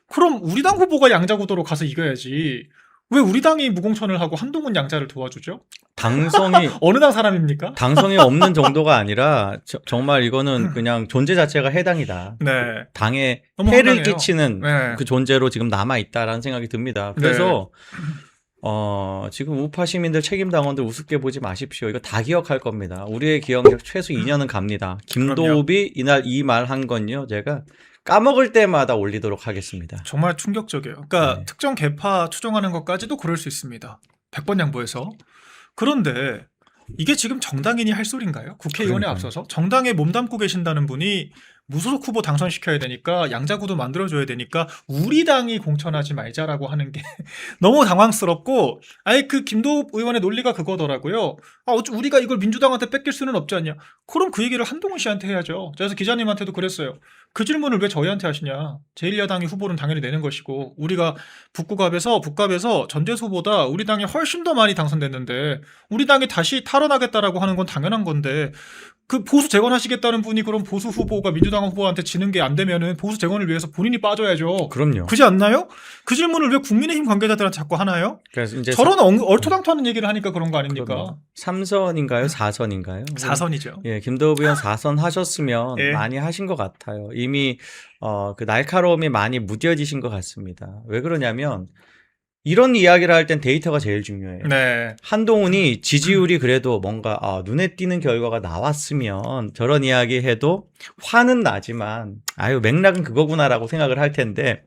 그럼 우리 당 후보가 양자 구도로 가서 이겨야지. 왜 우리 당이 무공천을 하고 한동훈 양자를 도와주죠? 당성이 어느 당 사람입니까? 당성이 없는 정도가 아니라 정말 이거는 그냥 존재 자체가 해당이다. 네. 당에 너무 해를 황당해요. 끼치는 네. 그 존재로 지금 남아 있다라는 생각이 듭니다. 그래서 지금 우파 시민들 책임 당원들 우습게 보지 마십시오. 이거 다 기억할 겁니다. 우리의 기억력 최소 2년은 갑니다. 김도읍이 이날 이 말 한 건요. 제가 까먹을 때마다 올리도록 하겠습니다. 정말 충격적이에요. 그러니까 네. 특정 계파 추종하는 것까지도 그럴 수 있습니다. 100번 양보해서. 그런데 이게 지금 정당인이 할 소리인가요? 국회의원에 그러니까요. 앞서서 정당에 몸담고 계신다는 분이 무소속 후보 당선시켜야 되니까 양자구도 만들어줘야 되니까 우리 당이 공천하지 말자라고 하는 게 너무 당황스럽고 아예 그 김도읍 의원의 논리가 그거더라고요. 우리가 이걸 민주당한테 뺏길 수는 없지 않냐. 그럼 그 얘기를 한동훈 씨한테 해야죠. 그래서 기자님한테도 그랬어요. 그 질문을 왜 저희한테 하시냐. 제1야당이 후보는 당연히 내는 것이고 우리가 북갑에서 전재수보다 우리 당이 훨씬 더 많이 당선됐는데 우리 당이 다시 탈원하겠다라고 하는 건 당연한 건데 그 보수 재건하시겠다는 분이 그럼 보수 후보가 민주당 후보한테 지는 게 안 되면은 보수 재건을 위해서 본인이 빠져야죠. 그럼요. 그지 않나요? 그 질문을 왜 국민의힘 관계자들한테 자꾸 하나요? 그래서 이제 저런 얼토당토하는 얘기를 하니까 그런 거 아닙니까? 3선인가요? 4선인가요? 4선이죠. 예, 김도읍 의원 4선 하셨으면 예. 많이 하신 것 같아요. 이미 그 날카로움이 많이 무뎌지신 것 같습니다. 왜 그러냐면 이런 이야기를 할 땐 데이터가 제일 중요해요. 네. 한동훈이 지지율이 그래도 뭔가 눈에 띄는 결과가 나왔으면 저런 이야기 해도 화는 나지만 맥락은 그거구나라고 생각을 할 텐데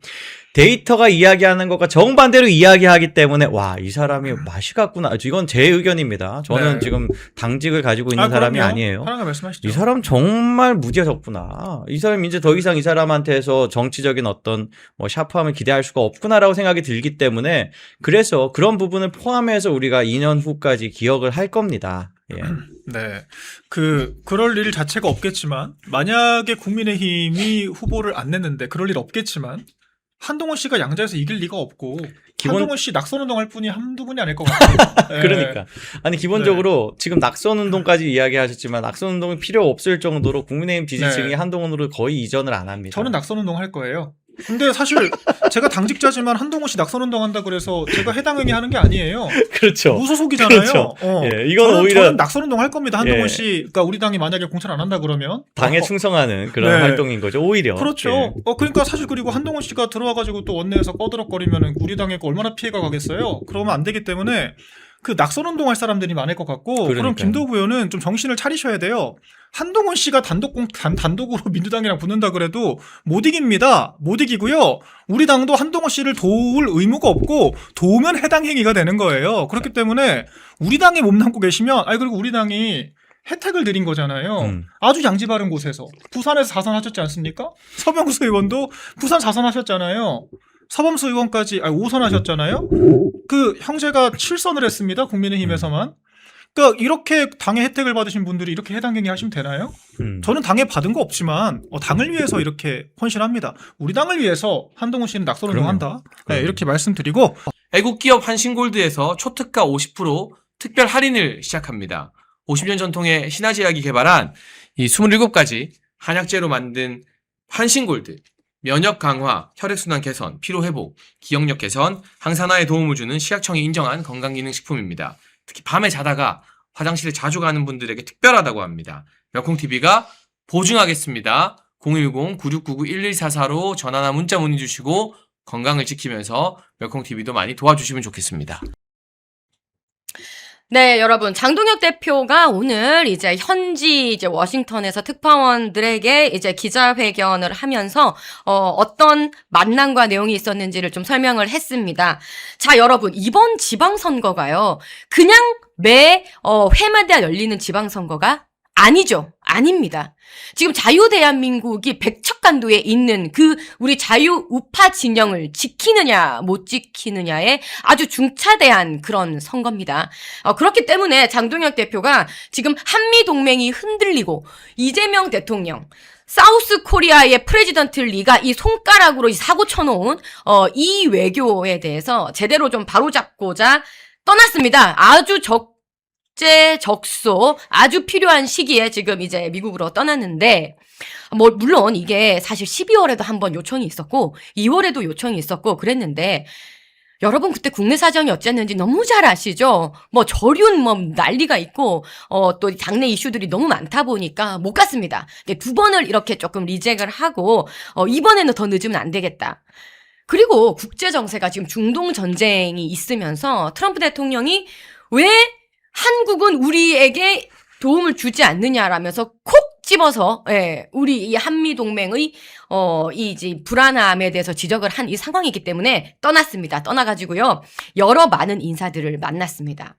데이터가 이야기하는 것과 정반대로 이야기하기 때문에 와, 이 사람이 맛이 갔구나. 이건 제 의견입니다. 저는 네. 지금 당직을 가지고 있는 사람이 그럼요. 아니에요. 편하게 말씀하시죠. 이 사람 정말 무뎌졌구나. 이 사람 이제 더 이상 이 사람한테서 정치적인 어떤 뭐 샤프함을 기대할 수가 없구나라고 생각이 들기 때문에 그래서 그런 부분을 포함해서 우리가 2년 후까지 기억을 할 겁니다. 예. 네. 그럴 일 자체가 없겠지만 만약에 국민의힘이 후보를 안 냈는데 그럴 일 없겠지만 한동훈 씨가 양자에서 이길 리가 없고 한동훈 씨 낙선운동 할 분이 한두 분이 아닐 것 같아요. 네. 그러니까. 아니, 기본적으로 지금 낙선운동까지 이야기하셨지만 낙선운동이 필요 없을 정도로 국민의힘 지지층이 네. 한동훈으로 거의 이전을 안 합니다. 저는 낙선운동 할 거예요. 근데 사실 제가 당직자지만 한동훈 씨 낙선운동 한다 그래서 제가 해당 행위하는 게 아니에요. 그렇죠. 무소속이잖아요. 그렇죠. 예, 이건 오히려 저는 낙선운동 할 겁니다. 한동훈 예. 씨, 그러니까 우리 당이 만약에 공천 안 한다 그러면 당에 충성하는 그런 네. 활동인 거죠. 오히려. 그렇죠. 예. 그러니까 사실 그리고 한동훈 씨가 들어와가지고 또 원내에서 꺼드럭거리면은 우리 당에 얼마나 피해가 가겠어요. 그러면 안 되기 때문에 그 낙선운동 할 사람들이 많을 것 같고 그러니까요. 그럼 김도우 의원은 좀 정신을 차리셔야 돼요. 한동훈 씨가 단독으로 민주당이랑 붙는다 그래도 못 이깁니다. 못 이기고요. 우리 당도 한동훈 씨를 도울 의무가 없고 도우면 해당 행위가 되는 거예요. 그렇기 때문에 우리 당에 몸담고 계시면 그리고 우리 당이 혜택을 드린 거잖아요. 아주 양지 바른 곳에서. 부산에서 4선 하셨지 않습니까? 서병수 의원도 부산 4선 하셨잖아요. 서범수 의원까지 5선 하셨잖아요. 그 형제가 7선을 했습니다. 국민의힘에서만. 그러니까 이렇게 당의 혜택을 받으신 분들이 이렇게 해당 경기하시면 되나요? 저는 당에 받은 거 없지만 당을 위해서 이렇게 헌신합니다. 우리 당을 위해서 한동훈 씨는 낙선운동한다. 네, 이렇게 말씀드리고 애국기업 한신골드에서 초특가 50% 특별 할인을 시작합니다. 50년 전통의 신화제약이 개발한 이 27가지 한약재로 만든 한신골드, 면역 강화, 혈액순환 개선, 피로 회복, 기억력 개선, 항산화에 도움을 주는 시약청이 인정한 건강기능식품입니다. 특히 밤에 자다가 화장실에 자주 가는 분들에게 특별하다고 합니다. 멸콩TV가 보증하겠습니다. 010-9699-1144로 전화나 문자 문의 주시고 건강을 지키면서 멸콩TV도 많이 도와주시면 좋겠습니다. 네, 여러분. 장동혁 대표가 오늘 이제 현지 이제 워싱턴에서 특파원들에게 이제 기자회견을 하면서 어떤 만남과 내용이 있었는지를 좀 설명을 했습니다. 자, 여러분. 이번 지방선거가요. 그냥 매 회마다 열리는 지방선거가 아니죠. 아닙니다. 지금 자유대한민국이 백척간도에 있는 그 우리 자유우파 진영을 지키느냐 못 지키느냐에 아주 중차대한 그런 선거입니다. 그렇기 때문에 장동혁 대표가 지금 한미동맹이 흔들리고 이재명 대통령 사우스 코리아의 프레지던트 리가 이 손가락으로 사고 쳐놓은 이 외교에 대해서 제대로 좀 바로잡고자 떠났습니다. 아주 적소 아주 필요한 시기에 지금 이제 미국으로 떠났는데 물론 이게 사실 12월에도 한번 요청이 있었고 2월에도 요청이 있었고 그랬는데 여러분 그때 국내 사정이 어쨌는지 너무 잘 아시죠? 저륜 난리가 있고 또 당내 이슈들이 너무 많다 보니까 못 갔습니다. 2번을 이렇게 조금 리젝을 하고 이번에는 더 늦으면 안 되겠다. 그리고 국제 정세가 지금 중동 전쟁이 있으면서 트럼프 대통령이 왜 한국은 우리에게 도움을 주지 않느냐라면서 콕 집어서 우리 이 한미 동맹의 이제 불안함에 대해서 지적을 한 이 상황이기 때문에 떠났습니다. 떠나가지고요 여러 많은 인사들을 만났습니다.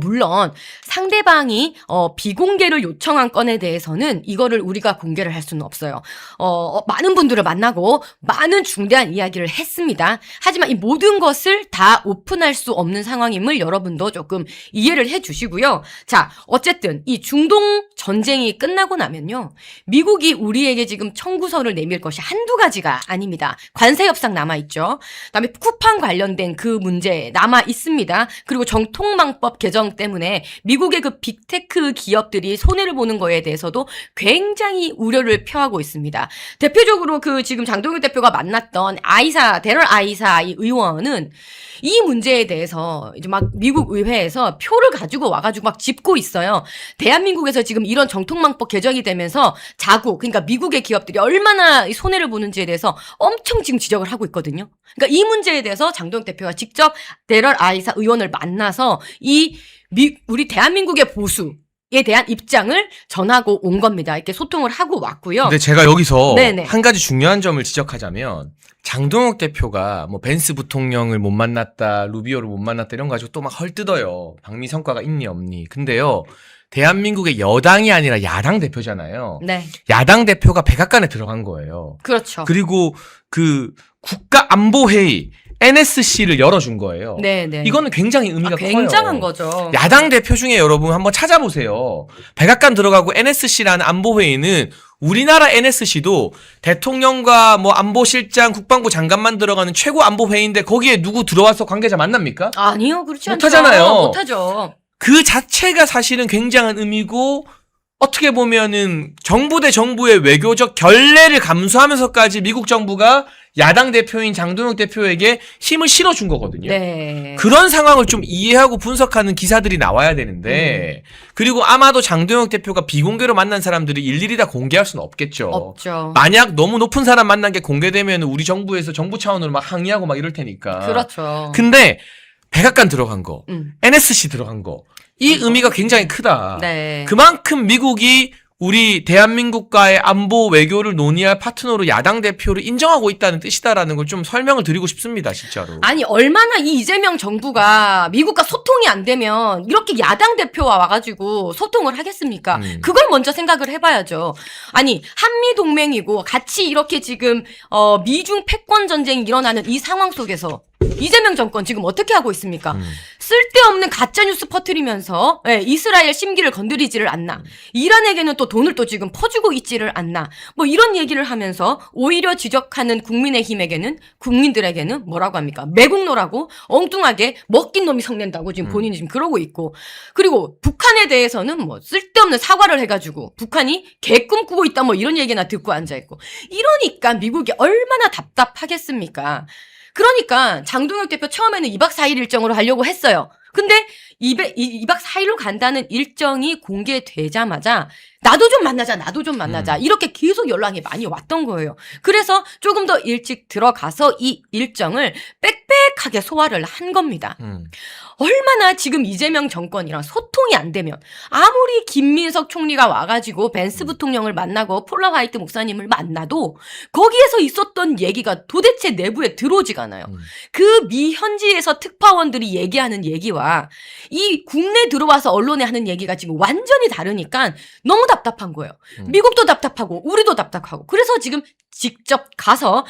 물론 상대방이 비공개를 요청한 건에 대해서는 이거를 우리가 공개를 할 수는 없어요. 많은 분들을 만나고 많은 중대한 이야기를 했습니다. 하지만 이 모든 것을 다 오픈할 수 없는 상황임을 여러분도 조금 이해를 해 주시고요. 자, 어쨌든 이 중동 전쟁이 끝나고 나면요. 미국이 우리에게 지금 청구서를 내밀 것이 한두 가지가 아닙니다. 관세 협상 남아있죠. 그다음에 쿠팡 관련된 그 문제 남아있습니다. 그리고 정통망법 개정 때문에 미국의 그 빅테크 기업들이 손해를 보는 거에 대해서도 굉장히 우려를 표하고 있습니다. 대표적으로 그 지금 장동혁 대표가 만났던 데럴 아이사 이 의원은 이 문제에 대해서 이제 막 미국 의회에서 표를 가지고 와가지고 막 짚고 있어요. 대한민국에서 지금 이런 정통망법 개정이 되면서 그러니까 미국의 기업들이 얼마나 손해를 보는지에 대해서 엄청 지금 지적을 하고 있거든요. 그러니까 이 문제에 대해서 장동혁 대표가 직접 데럴 아이사 의원을 만나서 우리 대한민국의 보수에 대한 입장을 전하고 온 겁니다. 이렇게 소통을 하고 왔고요. 근데 제가 여기서 네네. 한 가지 중요한 점을 지적하자면 장동혁 대표가 벤스 부통령을 못 만났다, 루비오를 못 만났다 이런 거 가지고 또 막 헐뜯어요. 방미 성과가 있니 없니. 근데요. 대한민국의 여당이 아니라 야당 대표잖아요. 네. 야당 대표가 백악관에 들어간 거예요. 그렇죠. 그리고 그 국가안보회의 NSC를 열어준 거예요. 네네. 이거는 굉장히 의미가 커요. 굉장한 거죠. 야당 대표 중에 여러분 한번 찾아보세요. 백악관 들어가고 NSC라는 안보회의는 우리나라 NSC도 대통령과 안보실장, 국방부 장관만 들어가는 최고 안보회의인데 거기에 누구 들어와서 관계자 만납니까? 아니요, 그렇지 않죠. 못하잖아요. 못하죠. 그 자체가 사실은 굉장한 의미고 어떻게 보면은 정부 대 정부의 외교적 결례를 감수하면서까지 미국 정부가 야당 대표인 장동혁 대표에게 힘을 실어준 거거든요. 네. 그런 상황을 좀 이해하고 분석하는 기사들이 나와야 되는데 그리고 아마도 장동혁 대표가 비공개로 만난 사람들이 일일이 다 공개할 수는 없겠죠. 없죠. 만약 너무 높은 사람 만난 게 공개되면 우리 정부에서 정부 차원으로 막 항의하고 막 이럴 테니까. 그렇죠. 근데 백악관 들어간 거, NSC 들어간 거, 이 의미가 굉장히 크다. 네. 그만큼 미국이 우리 대한민국과의 안보 외교를 논의할 파트너로 야당 대표를 인정하고 있다는 뜻이다라는 걸 좀 설명을 드리고 싶습니다, 진짜로. 아니 얼마나 이 이재명 정부가 미국과 소통이 안 되면 이렇게 야당 대표와 와가지고 소통을 하겠습니까? 그걸 먼저 생각을 해봐야죠. 아니 한미 동맹이고 같이 이렇게 지금 미중 패권 전쟁이 일어나는 이 상황 속에서 이재명 정권 지금 어떻게 하고 있습니까? 쓸데없는 가짜뉴스 퍼뜨리면서 이스라엘 심기를 건드리지를 않나. 이란에게는 또 돈을 또 지금 퍼주고 있지를 않나. 뭐 이런 얘기를 하면서 오히려 지적하는 국민들에게는 뭐라고 합니까? 매국노라고 엉뚱하게 먹긴 놈이 성낸다고 지금 본인이 지금 그러고 있고. 그리고 북한에 대해서는 뭐 쓸데없는 사과를 해가지고 북한이 개 꿈꾸고 있다 뭐 이런 얘기나 듣고 앉아있고. 이러니까 미국이 얼마나 답답하겠습니까? 그러니까 장동혁 대표 처음에는 2박 4일 일정으로 하려고 했어요. 근데 2박 4일로 간다는 일정이 공개되자마자 나도 좀 만나자 이렇게 계속 연락이 많이 왔던 거예요. 그래서 조금 더 일찍 들어가서 이 일정을 빽빽하게 소화를 한 겁니다. 얼마나 지금 이재명 정권이랑 소통이 안 되면 아무리 김민석 총리가 와가지고 벤스 부통령을 만나고 폴라 화이트 목사님을 만나도 거기에서 있었던 얘기가 도대체 내부에 들어오지가 않아요. 그 미 현지에서 특파원들이 얘기하는 얘기와 이 국내 들어와서 언론에 하는 얘기가 지금 완전히 다르니까 너무 답답한 거예요. 미국도 답답하고 우리도 답답하고. 그래서 지금 직접 가서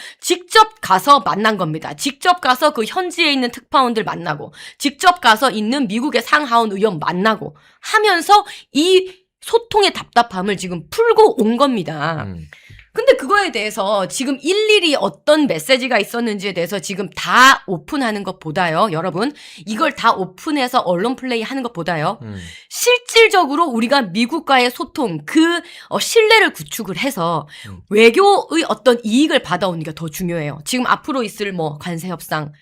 만난 겁니다. 직접 가서 그 현지에 있는 특파원들 만나고 직접 가서 있는 미국의 상하원 의원 만나고 하면서 이 소통의 답답함을 지금 풀고 온 겁니다. 근데 그거에 대해서 지금 일일이 어떤 메시지가 있었는지에 대해서 지금 다 오픈하는 것보다요. 여러분 이걸 다 오픈해서 언론 플레이 하는 것보다요. 실질적으로 우리가 미국과의 소통 그 신뢰를 구축을 해서 외교의 어떤 이익을 받아오는 게 더 중요해요. 지금 앞으로 있을 뭐 관세 협상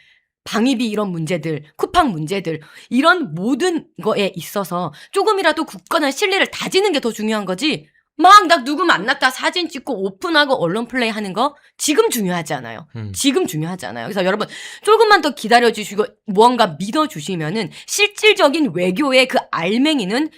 방위비 이런 문제들, 쿠팡 문제들 이런 모든 거에 있어서 조금이라도 굳건한 신뢰를 다지는 게 더 중요한 거지. 막 나 누구 만났다 사진 찍고 오픈하고 언론 플레이 하는 거 지금 중요하지 않아요. 지금 중요하지 않아요. 그래서 여러분 조금만 더 기다려주시고 무언가 믿어주시면은 실질적인 외교의 그 알맹이는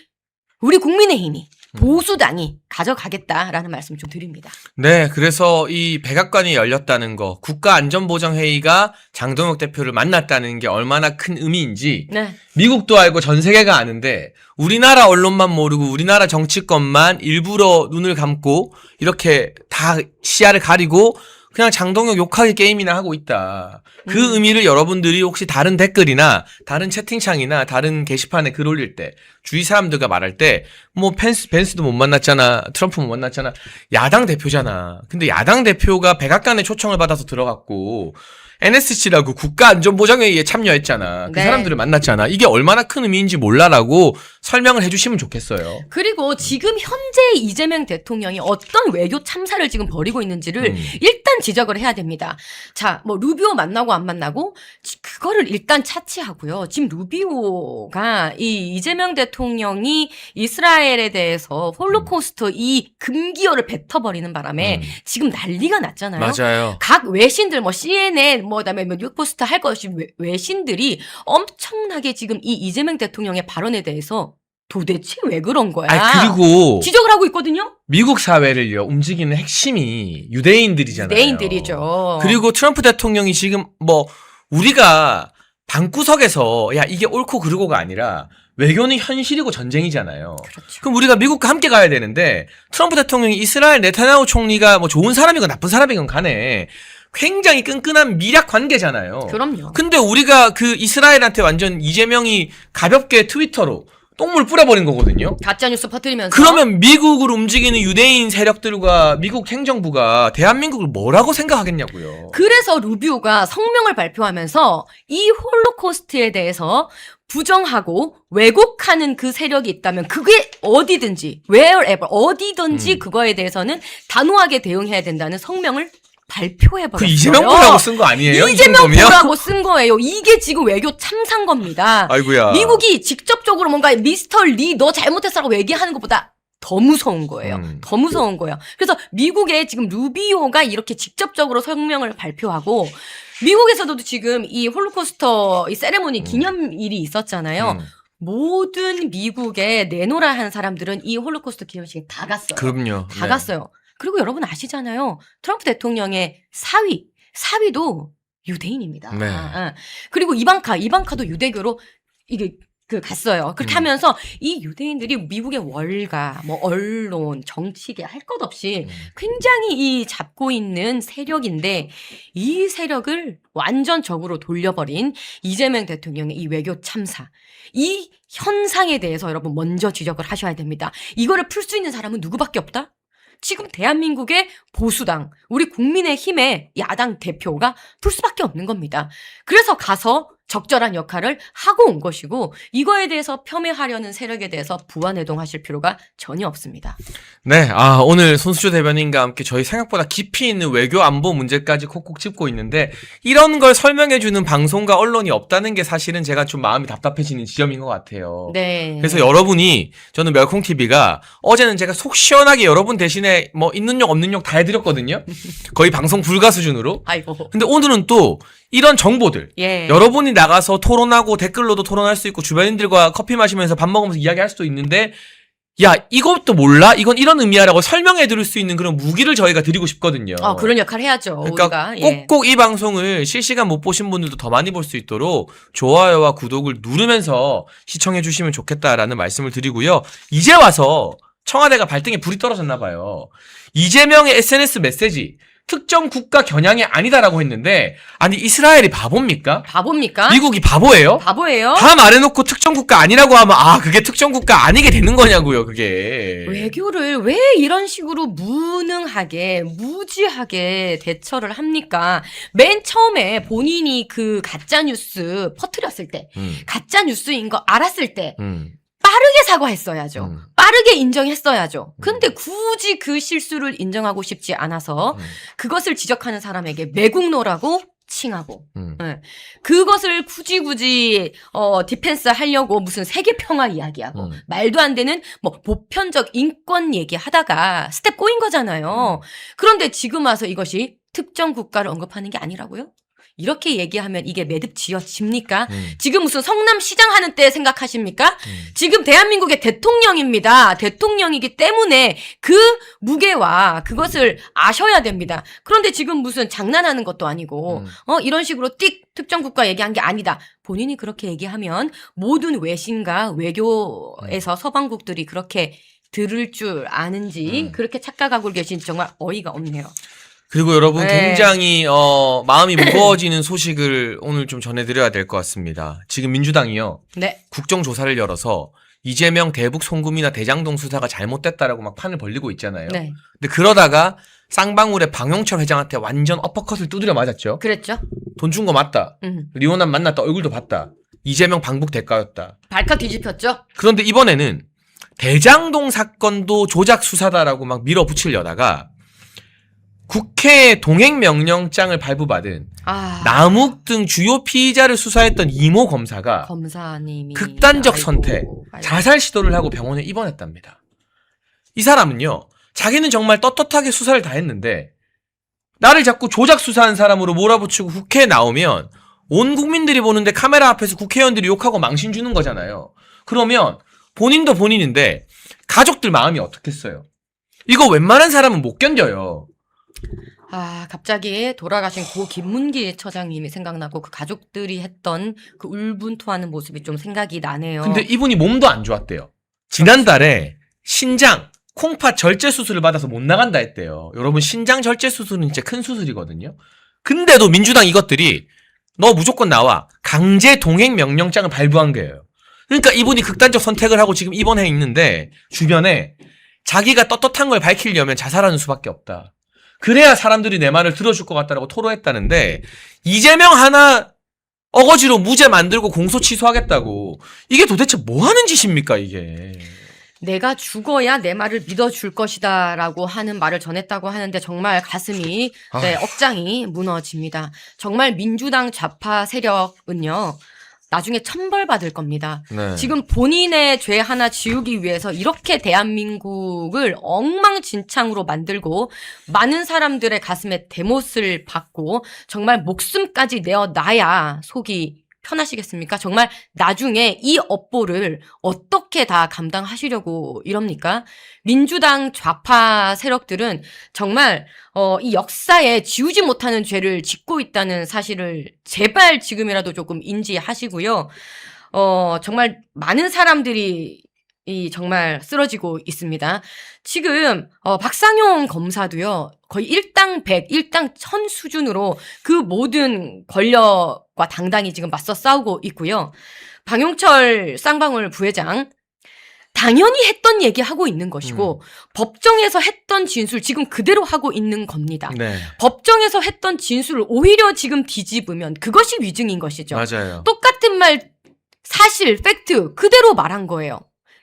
우리 국민의힘이 보수당이 가져가겠다라는 말씀 좀 드립니다. 네, 그래서 이 백악관이 열렸다는 거, 국가안전보장회의가 장동혁 대표를 만났다는 게 얼마나 큰 의미인지 네. 미국도 알고 전 세계가 아는데 우리나라 언론만 모르고 우리나라 정치권만 일부러 눈을 감고 이렇게 다 시야를 가리고 그냥 장동혁 욕하기 게임이나 하고 있다. 그 의미를 여러분들이 혹시 다른 댓글이나 다른 채팅창이나 다른 게시판에 글 올릴 때 주위 사람들과 말할 때 뭐 벤스도 못 만났잖아. 트럼프 못 만났잖아. 야당 대표잖아. 근데 야당 대표가 백악관의 초청을 받아서 들어갔고 NSC라고 국가안전보장회의에 참여했잖아. 그 네. 사람들을 만났잖아. 이게 얼마나 큰 의미인지 몰라라고 설명을 해주시면 좋겠어요. 그리고 지금 현재 이재명 대통령이 어떤 외교 참사를 지금 벌이고 있는지를 일단 지적을 해야 됩니다. 자, 뭐 루비오 만나고 안 만나고 그거를 일단 차치하고요. 지금 루비오가 이 이재명 대통령이 이스라엘에 대해서 홀로코스트 이 금기어를 뱉어버리는 바람에 지금 난리가 났잖아요. 맞아요. 각 외신들 뭐 CNN 뭐 그다음에 뭐 뉴욕포스트 할 것 없이 외신들이 엄청나게 지금 이 이재명 대통령의 발언에 대해서 도대체 왜 그런 거야? 그리고 지적을 하고 있거든요. 미국 사회를요 움직이는 핵심이 유대인들이잖아요. 유대인들이죠. 그리고 트럼프 대통령이 지금 뭐 우리가 방구석에서 야 이게 옳고 그르고가 아니라 외교는 현실이고 전쟁이잖아요. 그렇죠. 그럼 우리가 미국과 함께 가야 되는데 트럼프 대통령이 이스라엘 네타냐후 총리가 뭐 좋은 사람이건 나쁜 사람이건 간에 굉장히 끈끈한 밀약 관계잖아요. 그럼요. 근데 우리가 그 이스라엘한테 완전 이재명이 가볍게 트위터로 똥물 뿌려버린 거거든요. 가짜뉴스 퍼뜨리면서. 그러면 미국을 움직이는 유대인 세력들과 미국 행정부가 대한민국을 뭐라고 생각하겠냐고요. 그래서 루비오가 성명을 발표하면서 이 홀로코스트에 대해서 부정하고 왜곡하는 그 세력이 있다면 그게 어디든지 wherever 어디든지 그거에 대해서는 단호하게 대응해야 된다는 성명을 발표해버렸어요. 그 이재명 보라고 쓴 거 아니에요? 이재명 보라고 쓴 거예요. 이게 지금 외교 참사인 겁니다. 아이고야. 미국이 직접적으로 뭔가 미스터 리 너 잘못했어라고 얘기하는 것보다 더 무서운 거예요. 더 무서운 거예요. 그래서 미국에 지금 루비오가 이렇게 직접적으로 성명을 발표하고 미국에서도 지금 이 홀로코스터 이 세레모니 기념일이 있었잖아요. 모든 미국에 내노라 한 사람들은 이 홀로코스트 기념식에 다 갔어요. 그럼요. 다 갔어요. 그리고 여러분 아시잖아요. 트럼프 대통령의 사위도 유대인입니다. 네. 그리고 이방카도 유대교로 이게 갔어요. 그렇게 하면서 이 유대인들이 미국의 월가, 뭐 언론, 정치계 할 것 없이 굉장히 이 잡고 있는 세력인데 이 세력을 완전 적으로 돌려버린 이재명 대통령의 이 외교 참사, 이 현상에 대해서 여러분 먼저 지적을 하셔야 됩니다. 이거를 풀 수 있는 사람은 누구밖에 없다? 지금 대한민국의 보수당, 우리 국민의힘의 야당 대표가 풀 수밖에 없는 겁니다. 그래서 가서 적절한 역할을 하고 온 것이고 이거에 대해서 폄훼하려는 세력에 대해서 부안해동하실 필요가 전혀 없습니다. 네, 오늘 손수조 대변인과 함께 저희 생각보다 깊이 있는 외교 안보 문제까지 콕콕 짚고 있는데 이런 걸 설명해주는 방송과 언론이 없다는 게 사실은 제가 좀 마음이 답답해지는 지점인 것 같아요. 네. 그래서 여러분이 저는 멸콩TV가 어제는 제가 속 시원하게 여러분 대신에 뭐 있는 욕 없는 욕 다 해드렸거든요. 거의 방송 불가 수준으로. 아이고. 근데 오늘은 또 이런 정보들 예. 여러분이 나가서 토론하고 댓글로도 토론할 수 있고 주변인들과 커피 마시면서 밥 먹으면서 이야기할 수도 있는데 야 이것도 몰라? 이건 이런 의미야라고 설명해 드릴 수 있는 그런 무기를 저희가 드리고 싶거든요. 그런 역할 해야죠. 그러니까 우리가. 예. 꼭꼭 이 방송을 실시간 못 보신 분들도 더 많이 볼 수 있도록 좋아요와 구독을 누르면서 시청해 주시면 좋겠다라는 말씀을 드리고요. 이제 와서 청와대가 발등에 불이 떨어졌나 봐요. 이재명의 SNS 메시지 특정 국가 겨냥이 아니다라고 했는데 아니 이스라엘이 바보입니까? 바보입니까? 미국이 바보예요? 바보예요? 다 말해놓고 특정 국가 아니라고 하면 그게 특정 국가 아니게 되는 거냐고요 그게. 외교를 왜 이런 식으로 무능하게 무지하게 대처를 합니까? 맨 처음에 본인이 그 가짜뉴스 퍼뜨렸을 때 가짜뉴스인 거 알았을 때 빠르게 사과했어야죠. 빠르게 인정했어야죠. 근데 굳이 그 실수를 인정하고 싶지 않아서 그것을 지적하는 사람에게 매국노라고 칭하고 그것을 굳이 디펜스 하려고 무슨 세계 평화 이야기하고 말도 안 되는 뭐 보편적 인권 얘기하다가 스텝 꼬인 거잖아요. 그런데 지금 와서 이것이 특정 국가를 언급하는 게 아니라고요? 이렇게 얘기하면 이게 매듭 지어집니까? 지금 무슨 성남시장 하는 때 생각하십니까? 지금 대한민국의 대통령입니다. 대통령이기 때문에 그 무게와 그것을 아셔야 됩니다. 그런데 지금 무슨 장난하는 것도 아니고 이런 식으로 특정 국가 얘기한 게 아니다. 본인이 그렇게 얘기하면 모든 외신과 외교에서 서방국들이 그렇게 들을 줄 아는지 그렇게 착각하고 계신지 정말 어이가 없네요. 그리고 여러분 네. 굉장히 마음이 무거워지는 소식을 오늘 좀 전해드려야 될 것 같습니다. 지금 민주당이요. 네. 국정조사를 열어서 이재명 대북 송금이나 대장동 수사가 잘못됐다라고 막 판을 벌리고 있잖아요. 네. 근데 그러다가 쌍방울의 방용철 회장한테 완전 어퍼컷을 두드려 맞았죠. 그랬죠. 돈 준 거 맞다. 리오남 만났다. 얼굴도 봤다. 이재명 방북 대가였다. 발칵 뒤집혔죠. 그런데 이번에는 대장동 사건도 조작 수사다라고 막 밀어붙이려다가 국회 동행명령장을 발부받은 남욱 등 주요 피의자를 수사했던 이모 검사가 검사님이 극단적 선택, 자살 시도를 하고 병원에 입원했답니다. 이 사람은요, 자기는 정말 떳떳하게 수사를 다 했는데 나를 자꾸 조작 수사한 사람으로 몰아붙이고 국회에 나오면 온 국민들이 보는데 카메라 앞에서 국회의원들이 욕하고 망신 주는 거잖아요. 그러면 본인도 본인인데 가족들 마음이 어떻겠어요? 이거 웬만한 사람은 못 견뎌요. 갑자기 돌아가신 고 김문기 처장님이 생각나고 그 가족들이 했던 그 울분토하는 모습이 좀 생각이 나네요. 근데 이분이 몸도 안 좋았대요. 지난달에 신장, 콩팥 절제 수술을 받아서 못 나간다 했대요. 여러분 신장 절제 수술은 진짜 큰 수술이거든요. 근데도 민주당 이것들이 너 무조건 나와. 강제 동행 명령장을 발부한 거예요. 그러니까 이분이 극단적 선택을 하고 지금 입원해 있는데 주변에 자기가 떳떳한 걸 밝히려면 자살하는 수밖에 없다. 그래야 사람들이 내 말을 들어줄 것 같다라고 토로했다는데 이재명 하나 어거지로 무죄 만들고 공소 취소하겠다고 이게 도대체 뭐 하는 짓입니까 이게. 내가 죽어야 내 말을 믿어줄 것이다 라고 하는 말을 전했다고 하는데 정말 가슴이 억장이 무너집니다. 정말 민주당 좌파 세력은요 나중에 천벌받을 겁니다. 네. 지금 본인의 죄 하나 지우기 위해서 이렇게 대한민국을 엉망진창으로 만들고 많은 사람들의 가슴에 대못을 받고 정말 목숨까지 내어놔야 속이 편하시겠습니까? 정말 나중에 이 업보를 어떻게 다 감당하시려고 이럽니까? 민주당 좌파 세력들은 정말 이 역사에 지우지 못하는 죄를 짓고 있다는 사실을 제발 지금이라도 조금 인지하시고요. 정말 많은 사람들이 정말 쓰러지고 있습니다. 지금 박상용 검사도요. 거의 일당 100, 일당 1000 수준으로 그 모든 권력과 당당히 지금 맞서 싸우고 있고요. 방용철 쌍방울 부회장 당연히 했던 얘기 하고 있는 것이고 법정에서 했던 진술 지금 그대로 하고 있는 겁니다. 네. 법정에서 했던 진술을 오히려 지금 뒤집으면 그것이 위증인 것이죠. 맞아요. 똑같은 말 사실 팩트 그대로 말한 거예요.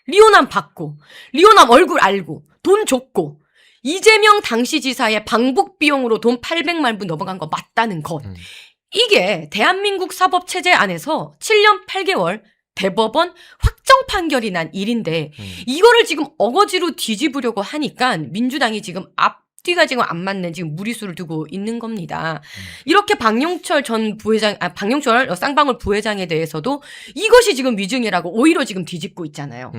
리오남 받고 리오남 얼굴 알고 돈 줬고 이재명 당시 지사의 방북 비용으로 돈 800만 불 넘어간 거 맞다는 것. 이게 대한민국 사법체제 안에서 7년 8개월 대법원 확정 판결이 난 일인데 이거를 지금 어거지로 뒤집으려고 하니까 민주당이 지금 앞뒤가 지금 안 맞는 지금 무리수를 두고 있는 겁니다. 이렇게 박용철 전 부회장, 박용철 쌍방울 부회장에 대해서도 이것이 지금 위증이라고 오히려 지금 뒤집고 있잖아요.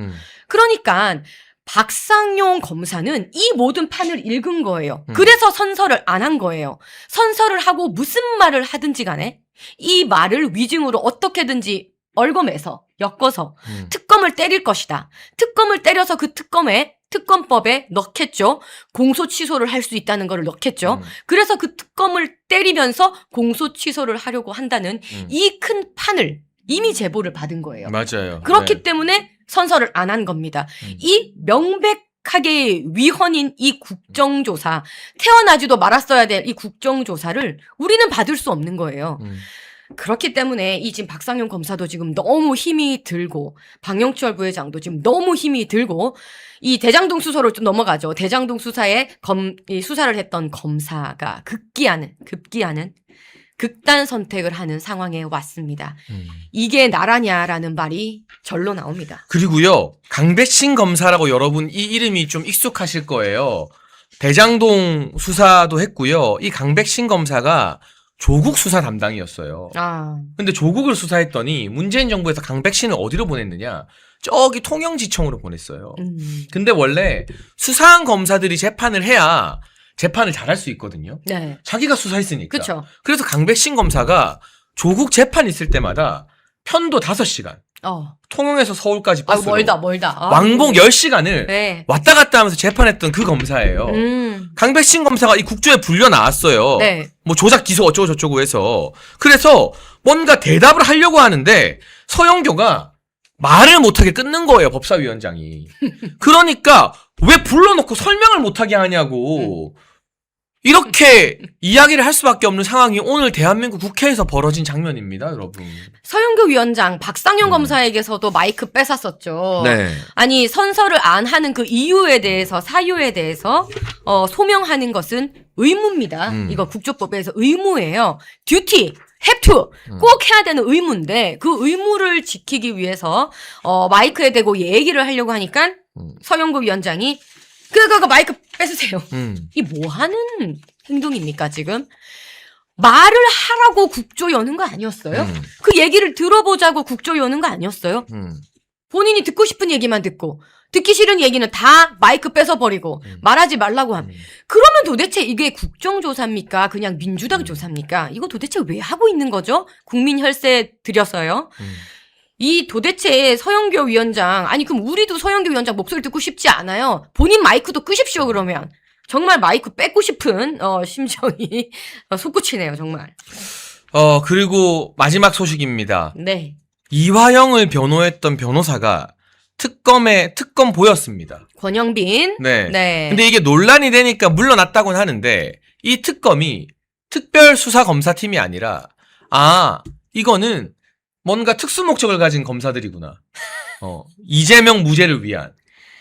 그러니까 박상용 검사는 이 모든 판을 읽은 거예요. 그래서 선서를 안 한 거예요. 선서를 하고 무슨 말을 하든지 간에 이 말을 위증으로 어떻게든지 얼검해서 엮어서 특검을 때릴 것이다. 특검을 때려서 그 특검법에 넣겠죠. 공소 취소를 할 수 있다는 걸 넣겠죠. 그래서 그 특검을 때리면서 공소 취소를 하려고 한다는 이 큰 판을 이미 제보를 받은 거예요. 맞아요. 그렇기 네. 때문에 선서를 안 한 겁니다. 이 명백하게 위헌인 이 국정조사, 태어나지도 말았어야 될 이 국정조사를 우리는 받을 수 없는 거예요. 그렇기 때문에 이 지금 박상용 검사도 지금 너무 힘이 들고 방영철 부회장도 지금 너무 힘이 들고 이 대장동 수사로 좀 넘어가죠. 대장동 수사에 이 수사를 했던 검사가 급기야는 극단 선택을 하는 상황에 왔습니다. 이게 나라냐라는 말이 절로 나옵니다. 그리고요, 강백신 검사라고 여러분 이 이름이 좀 익숙하실 거예요. 대장동 수사도 했고요. 이 강백신 검사가 조국 수사 담당이었어요. 근데 조국을 수사했더니 문재인 정부에서 강백신을 어디로 보냈느냐? 저기 통영지청으로 보냈어요. 근데 원래 수사한 검사들이 재판을 해야 재판을 잘할 수 있거든요. 네. 자기가 수사했으니까. 그렇죠. 그래서 강백신 검사가 조국 재판 있을 때마다 편도 5시간. 통영에서 서울까지 버스로. 멀다. 왕복 10시간을 네. 왔다 갔다 하면서 재판했던 그 검사예요. 강백신 검사가 이 국조에 불려 나왔어요. 네. 뭐 조작 기소 어쩌고 저쩌고 해서. 그래서 뭔가 대답을 하려고 하는데 서영교가 말을 못하게 끊는 거예요, 법사위원장이. 그러니까 왜 불러놓고 설명을 못하게 하냐고. 이렇게 이야기를 할 수밖에 없는 상황이 오늘 대한민국 국회에서 벌어진 장면입니다, 여러분. 서영교 위원장, 박상용 검사에게서도 마이크 뺏었었죠. 네. 아니 선서를 안 하는 그 이유에 대해서 사유에 대해서 소명하는 것은 의무입니다. 이거 국조법에서 의무예요. 듀티, have to 꼭 해야 되는 의무인데 그 의무를 지키기 위해서 마이크에 대고 얘기를 하려고 하니까 서영교 위원장이 그 마이크 뺏으세요. 이 뭐 하는 행동입니까 지금? 말을 하라고 국조 여는 거 아니었어요? 그 얘기를 들어보자고 국조 여는 거 아니었어요? 본인이 듣고 싶은 얘기만 듣고 듣기 싫은 얘기는 다 마이크 뺏어버리고 말하지 말라고 하면 그러면 도대체 이게 국정조사입니까? 그냥 민주당 조사입니까? 이거 도대체 왜 하고 있는 거죠? 국민 혈세 들여서요. 이 도대체 서영교 위원장 아니 그럼 우리도 서영교 위원장 목소리 듣고 싶지 않아요. 본인 마이크도 끄십시오 그러면. 정말 마이크 뺏고 싶은 심정이 솟구치네요 정말. 그리고 마지막 소식입니다. 네. 이화영을 변호했던 변호사가 특검 보였습니다. 권영빈. 네. 네. 근데 이게 논란이 되니까 물러났다고는 하는데 이 특검이 특별수사검사팀이 아니라 이거는 뭔가 특수 목적을 가진 검사들이구나. 이재명 무죄를 위한.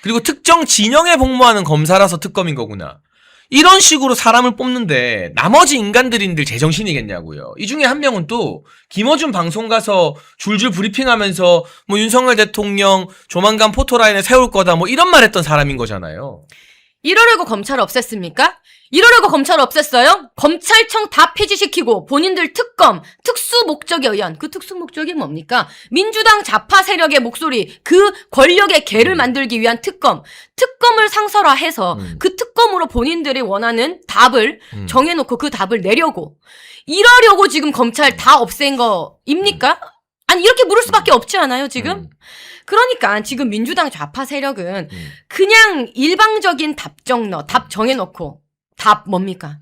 그리고 특정 진영에 복무하는 검사라서 특검인 거구나. 이런 식으로 사람을 뽑는데 나머지 인간들인들 제정신이겠냐고요. 이 중에 한 명은 또 김어준 방송 가서 줄줄 브리핑하면서 뭐 윤석열 대통령 조만간 포토라인에 세울 거다 뭐 이런 말 했던 사람인 거잖아요. 이러려고 검찰 없앴습니까? 이러려고 검찰을 없앴어요? 검찰청 다 폐지시키고 본인들 특검, 특수 목적에 의한 그 특수 목적이 뭡니까? 민주당 좌파 세력의 목소리, 그 권력의 개를 만들기 위한 특검을 상설화해서 그 특검으로 본인들이 원하는 답을 정해놓고 그 답을 내려고 이러려고 지금 검찰 다 없앤 거입니까? 아니 이렇게 물을 수밖에 없지 않아요 지금? 그러니까 지금 민주당 좌파 세력은 그냥 일방적인 답 정해놓고 답 뭡니까?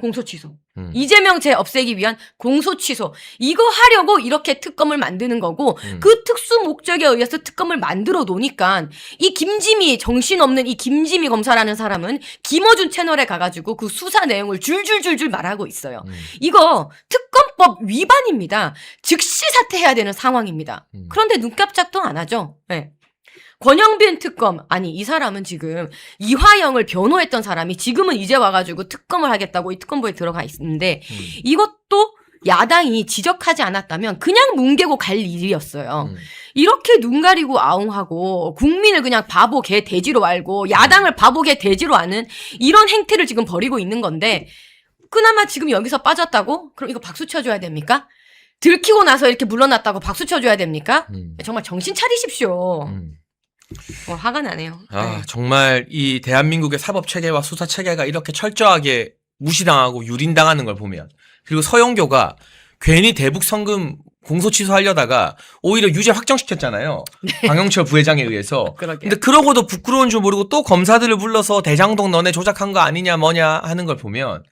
공소 취소. 이재명 제 없애기 위한 공소 취소. 이거 하려고 이렇게 특검을 만드는 거고 그 특수 목적에 의해서 특검을 만들어 놓으니까 이 김지미 정신없는 이 김지미 검사라는 사람은 김어준 채널에 가가지고 그 수사 내용을 줄줄줄줄 말하고 있어요. 이거 특검법 위반입니다. 즉시 사퇴해야 되는 상황입니다. 그런데 눈깜짝도 안 하죠. 네. 권영빈 특검, 아니 이 사람은 지금 이화영을 변호했던 사람이 지금은 이제 와가지고 특검을 하겠다고 이 특검부에 들어가 있는데 이것도 야당이 지적하지 않았다면 그냥 뭉개고 갈 일이었어요. 이렇게 눈 가리고 아웅하고 국민을 그냥 바보 개 돼지로 알고 야당을 바보 개 돼지로 아는 이런 행태를 지금 벌이고 있는 건데 그나마 지금 여기서 빠졌다고? 그럼 이거 박수 쳐줘야 됩니까? 들키고 나서 이렇게 물러났다고 박수 쳐줘야 됩니까? 정말 정신 차리십시오. 화가 나네요. 아, 정말 이 대한민국의 사법 체계와 수사 체계가 이렇게 철저하게 무시당하고 유린당하는 걸 보면, 그리고 서영교가 괜히 대북 성금 공소 취소하려다가 오히려 유죄 확정시켰잖아요. 네. 강영철 부회장에 의해서. 그러게요. 근데 그러고도 부끄러운 줄 모르고 또 검사들을 불러서 대장동 너네 조작한 거 아니냐 뭐냐 하는 걸 보면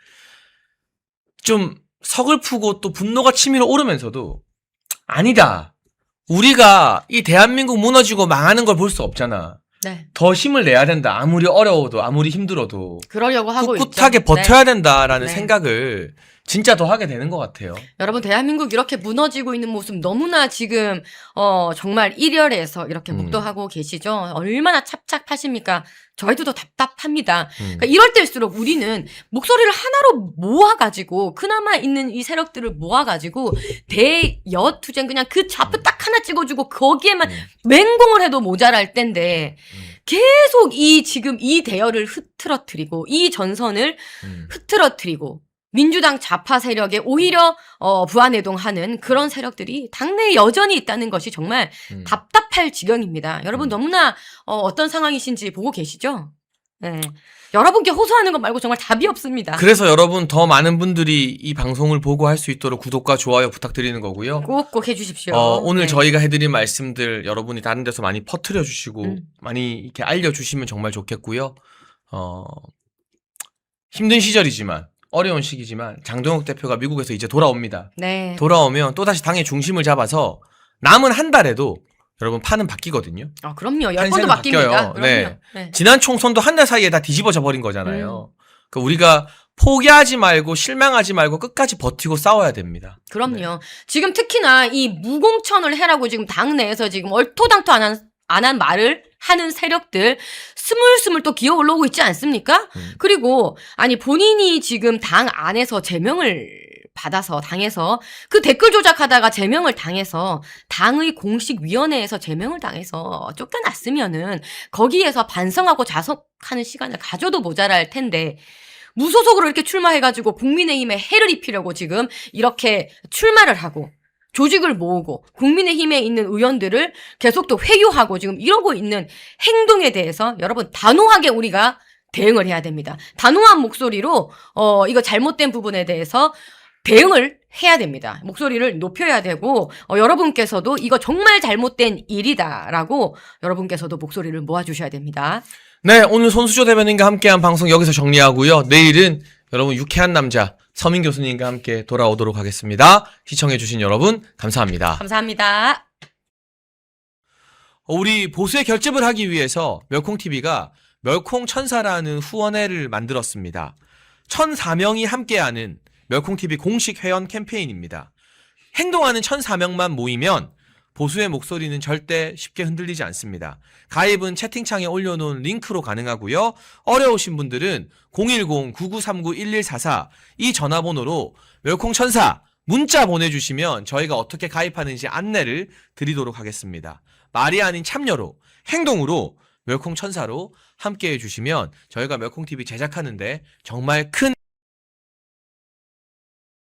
좀 서글프고 또 분노가 치밀어 오르면서도 아니다. 우리가 이 대한민국 무너지고 망하는 걸 볼 수 없잖아. 네. 더 힘을 내야 된다. 아무리 어려워도 아무리 힘들어도 그러려고 하고 꿋꿋하게 있죠. 버텨야 된다라는 네. 생각을 진짜 더 하게 되는 것 같아요. 여러분 대한민국 이렇게 무너지고 있는 모습 너무나 지금 정말 일열에서 이렇게 목도하고 계시죠. 얼마나 찹찹하십니까? 저희도 더 답답합니다. 그러니까 이럴 때일수록 우리는 목소리를 하나로 모아가지고 그나마 있는 이 세력들을 모아가지고 대여투쟁 그냥 그 좌표 딱 하나 찍어주고 거기에만 맹공을 해도 모자랄 텐데 계속 지금 이 대여를 흐트러뜨리고 이 전선을 흐트러뜨리고 민주당 좌파 세력에 오히려 부안해동하는 그런 세력들이 당내에 여전히 있다는 것이 정말 답답할 지경입니다. 여러분 너무나 어떤 상황이신지 보고 계시죠? 네. 여러분께 호소하는 것 말고 정말 답이 없습니다. 그래서 여러분 더 많은 분들이 이 방송을 보고 할 수 있도록 구독과 좋아요 부탁드리는 거고요. 꼭꼭 해주십시오. 오늘 네. 저희가 해드린 말씀들 여러분이 다른 데서 많이 퍼뜨려 주시고 많이 이렇게 알려주시면 정말 좋겠고요. 힘든 시절이지만 어려운 시기지만 장동혁 대표가 미국에서 이제 돌아옵니다. 네. 돌아오면 또다시 당의 중심을 잡아서 남은 한 달에도 여러분 판은 바뀌거든요. 그럼요. 10번도 판세는 바뀝니다. 바뀌어요. 그럼요. 네. 네. 지난 총선도 한 달 사이에 다 뒤집어져 버린 거잖아요. 그러니까 우리가 포기하지 말고 실망하지 말고 끝까지 버티고 싸워야 됩니다. 그럼요. 네. 지금 특히나 이 무공천을 해라고 지금 당내에서 지금 얼토당토 안 한 말을 하는 세력들 스물스물 또 기어 올라오고 있지 않습니까? 그리고 아니 본인이 지금 당 안에서 제명을 받아서 당해서 그 댓글 조작하다가 제명을 당해서 당의 공식 위원회에서 제명을 당해서 쫓겨났으면은 거기에서 반성하고 자석하는 시간을 가져도 모자랄 텐데 무소속으로 이렇게 출마해가지고 국민의힘에 해를 입히려고 지금 이렇게 출마를 하고 조직을 모으고 국민의힘에 있는 의원들을 계속 또 회유하고 지금 이러고 있는 행동에 대해서 여러분 단호하게 우리가 대응을 해야 됩니다. 단호한 목소리로 이거 잘못된 부분에 대해서 대응을 해야 됩니다. 목소리를 높여야 되고 여러분께서도 이거 정말 잘못된 일이다라고 여러분께서도 목소리를 모아주셔야 됩니다. 네, 오늘 손수조 대변인과 함께한 방송 여기서 정리하고요. 내일은 여러분 유쾌한 남자 서민 교수님과 함께 돌아오도록 하겠습니다. 시청해주신 여러분 감사합니다. 감사합니다. 우리 보수의 결집을 하기 위해서 멸콩TV가 멸콩천사라는 후원회를 만들었습니다. 1,004명이 함께하는 멸콩TV 공식 회원 캠페인입니다. 행동하는 1,004명만 모이면 보수의 목소리는 절대 쉽게 흔들리지 않습니다. 가입은 채팅창에 올려놓은 링크로 가능하고요. 어려우신 분들은 010-9939-1144 이 전화번호로 멸콩천사 문자 보내주시면 저희가 어떻게 가입하는지 안내를 드리도록 하겠습니다. 말이 아닌 참여로 행동으로 멸콩 천사로 함께 해주시면 저희가 멸콩TV 제작하는데 정말 큰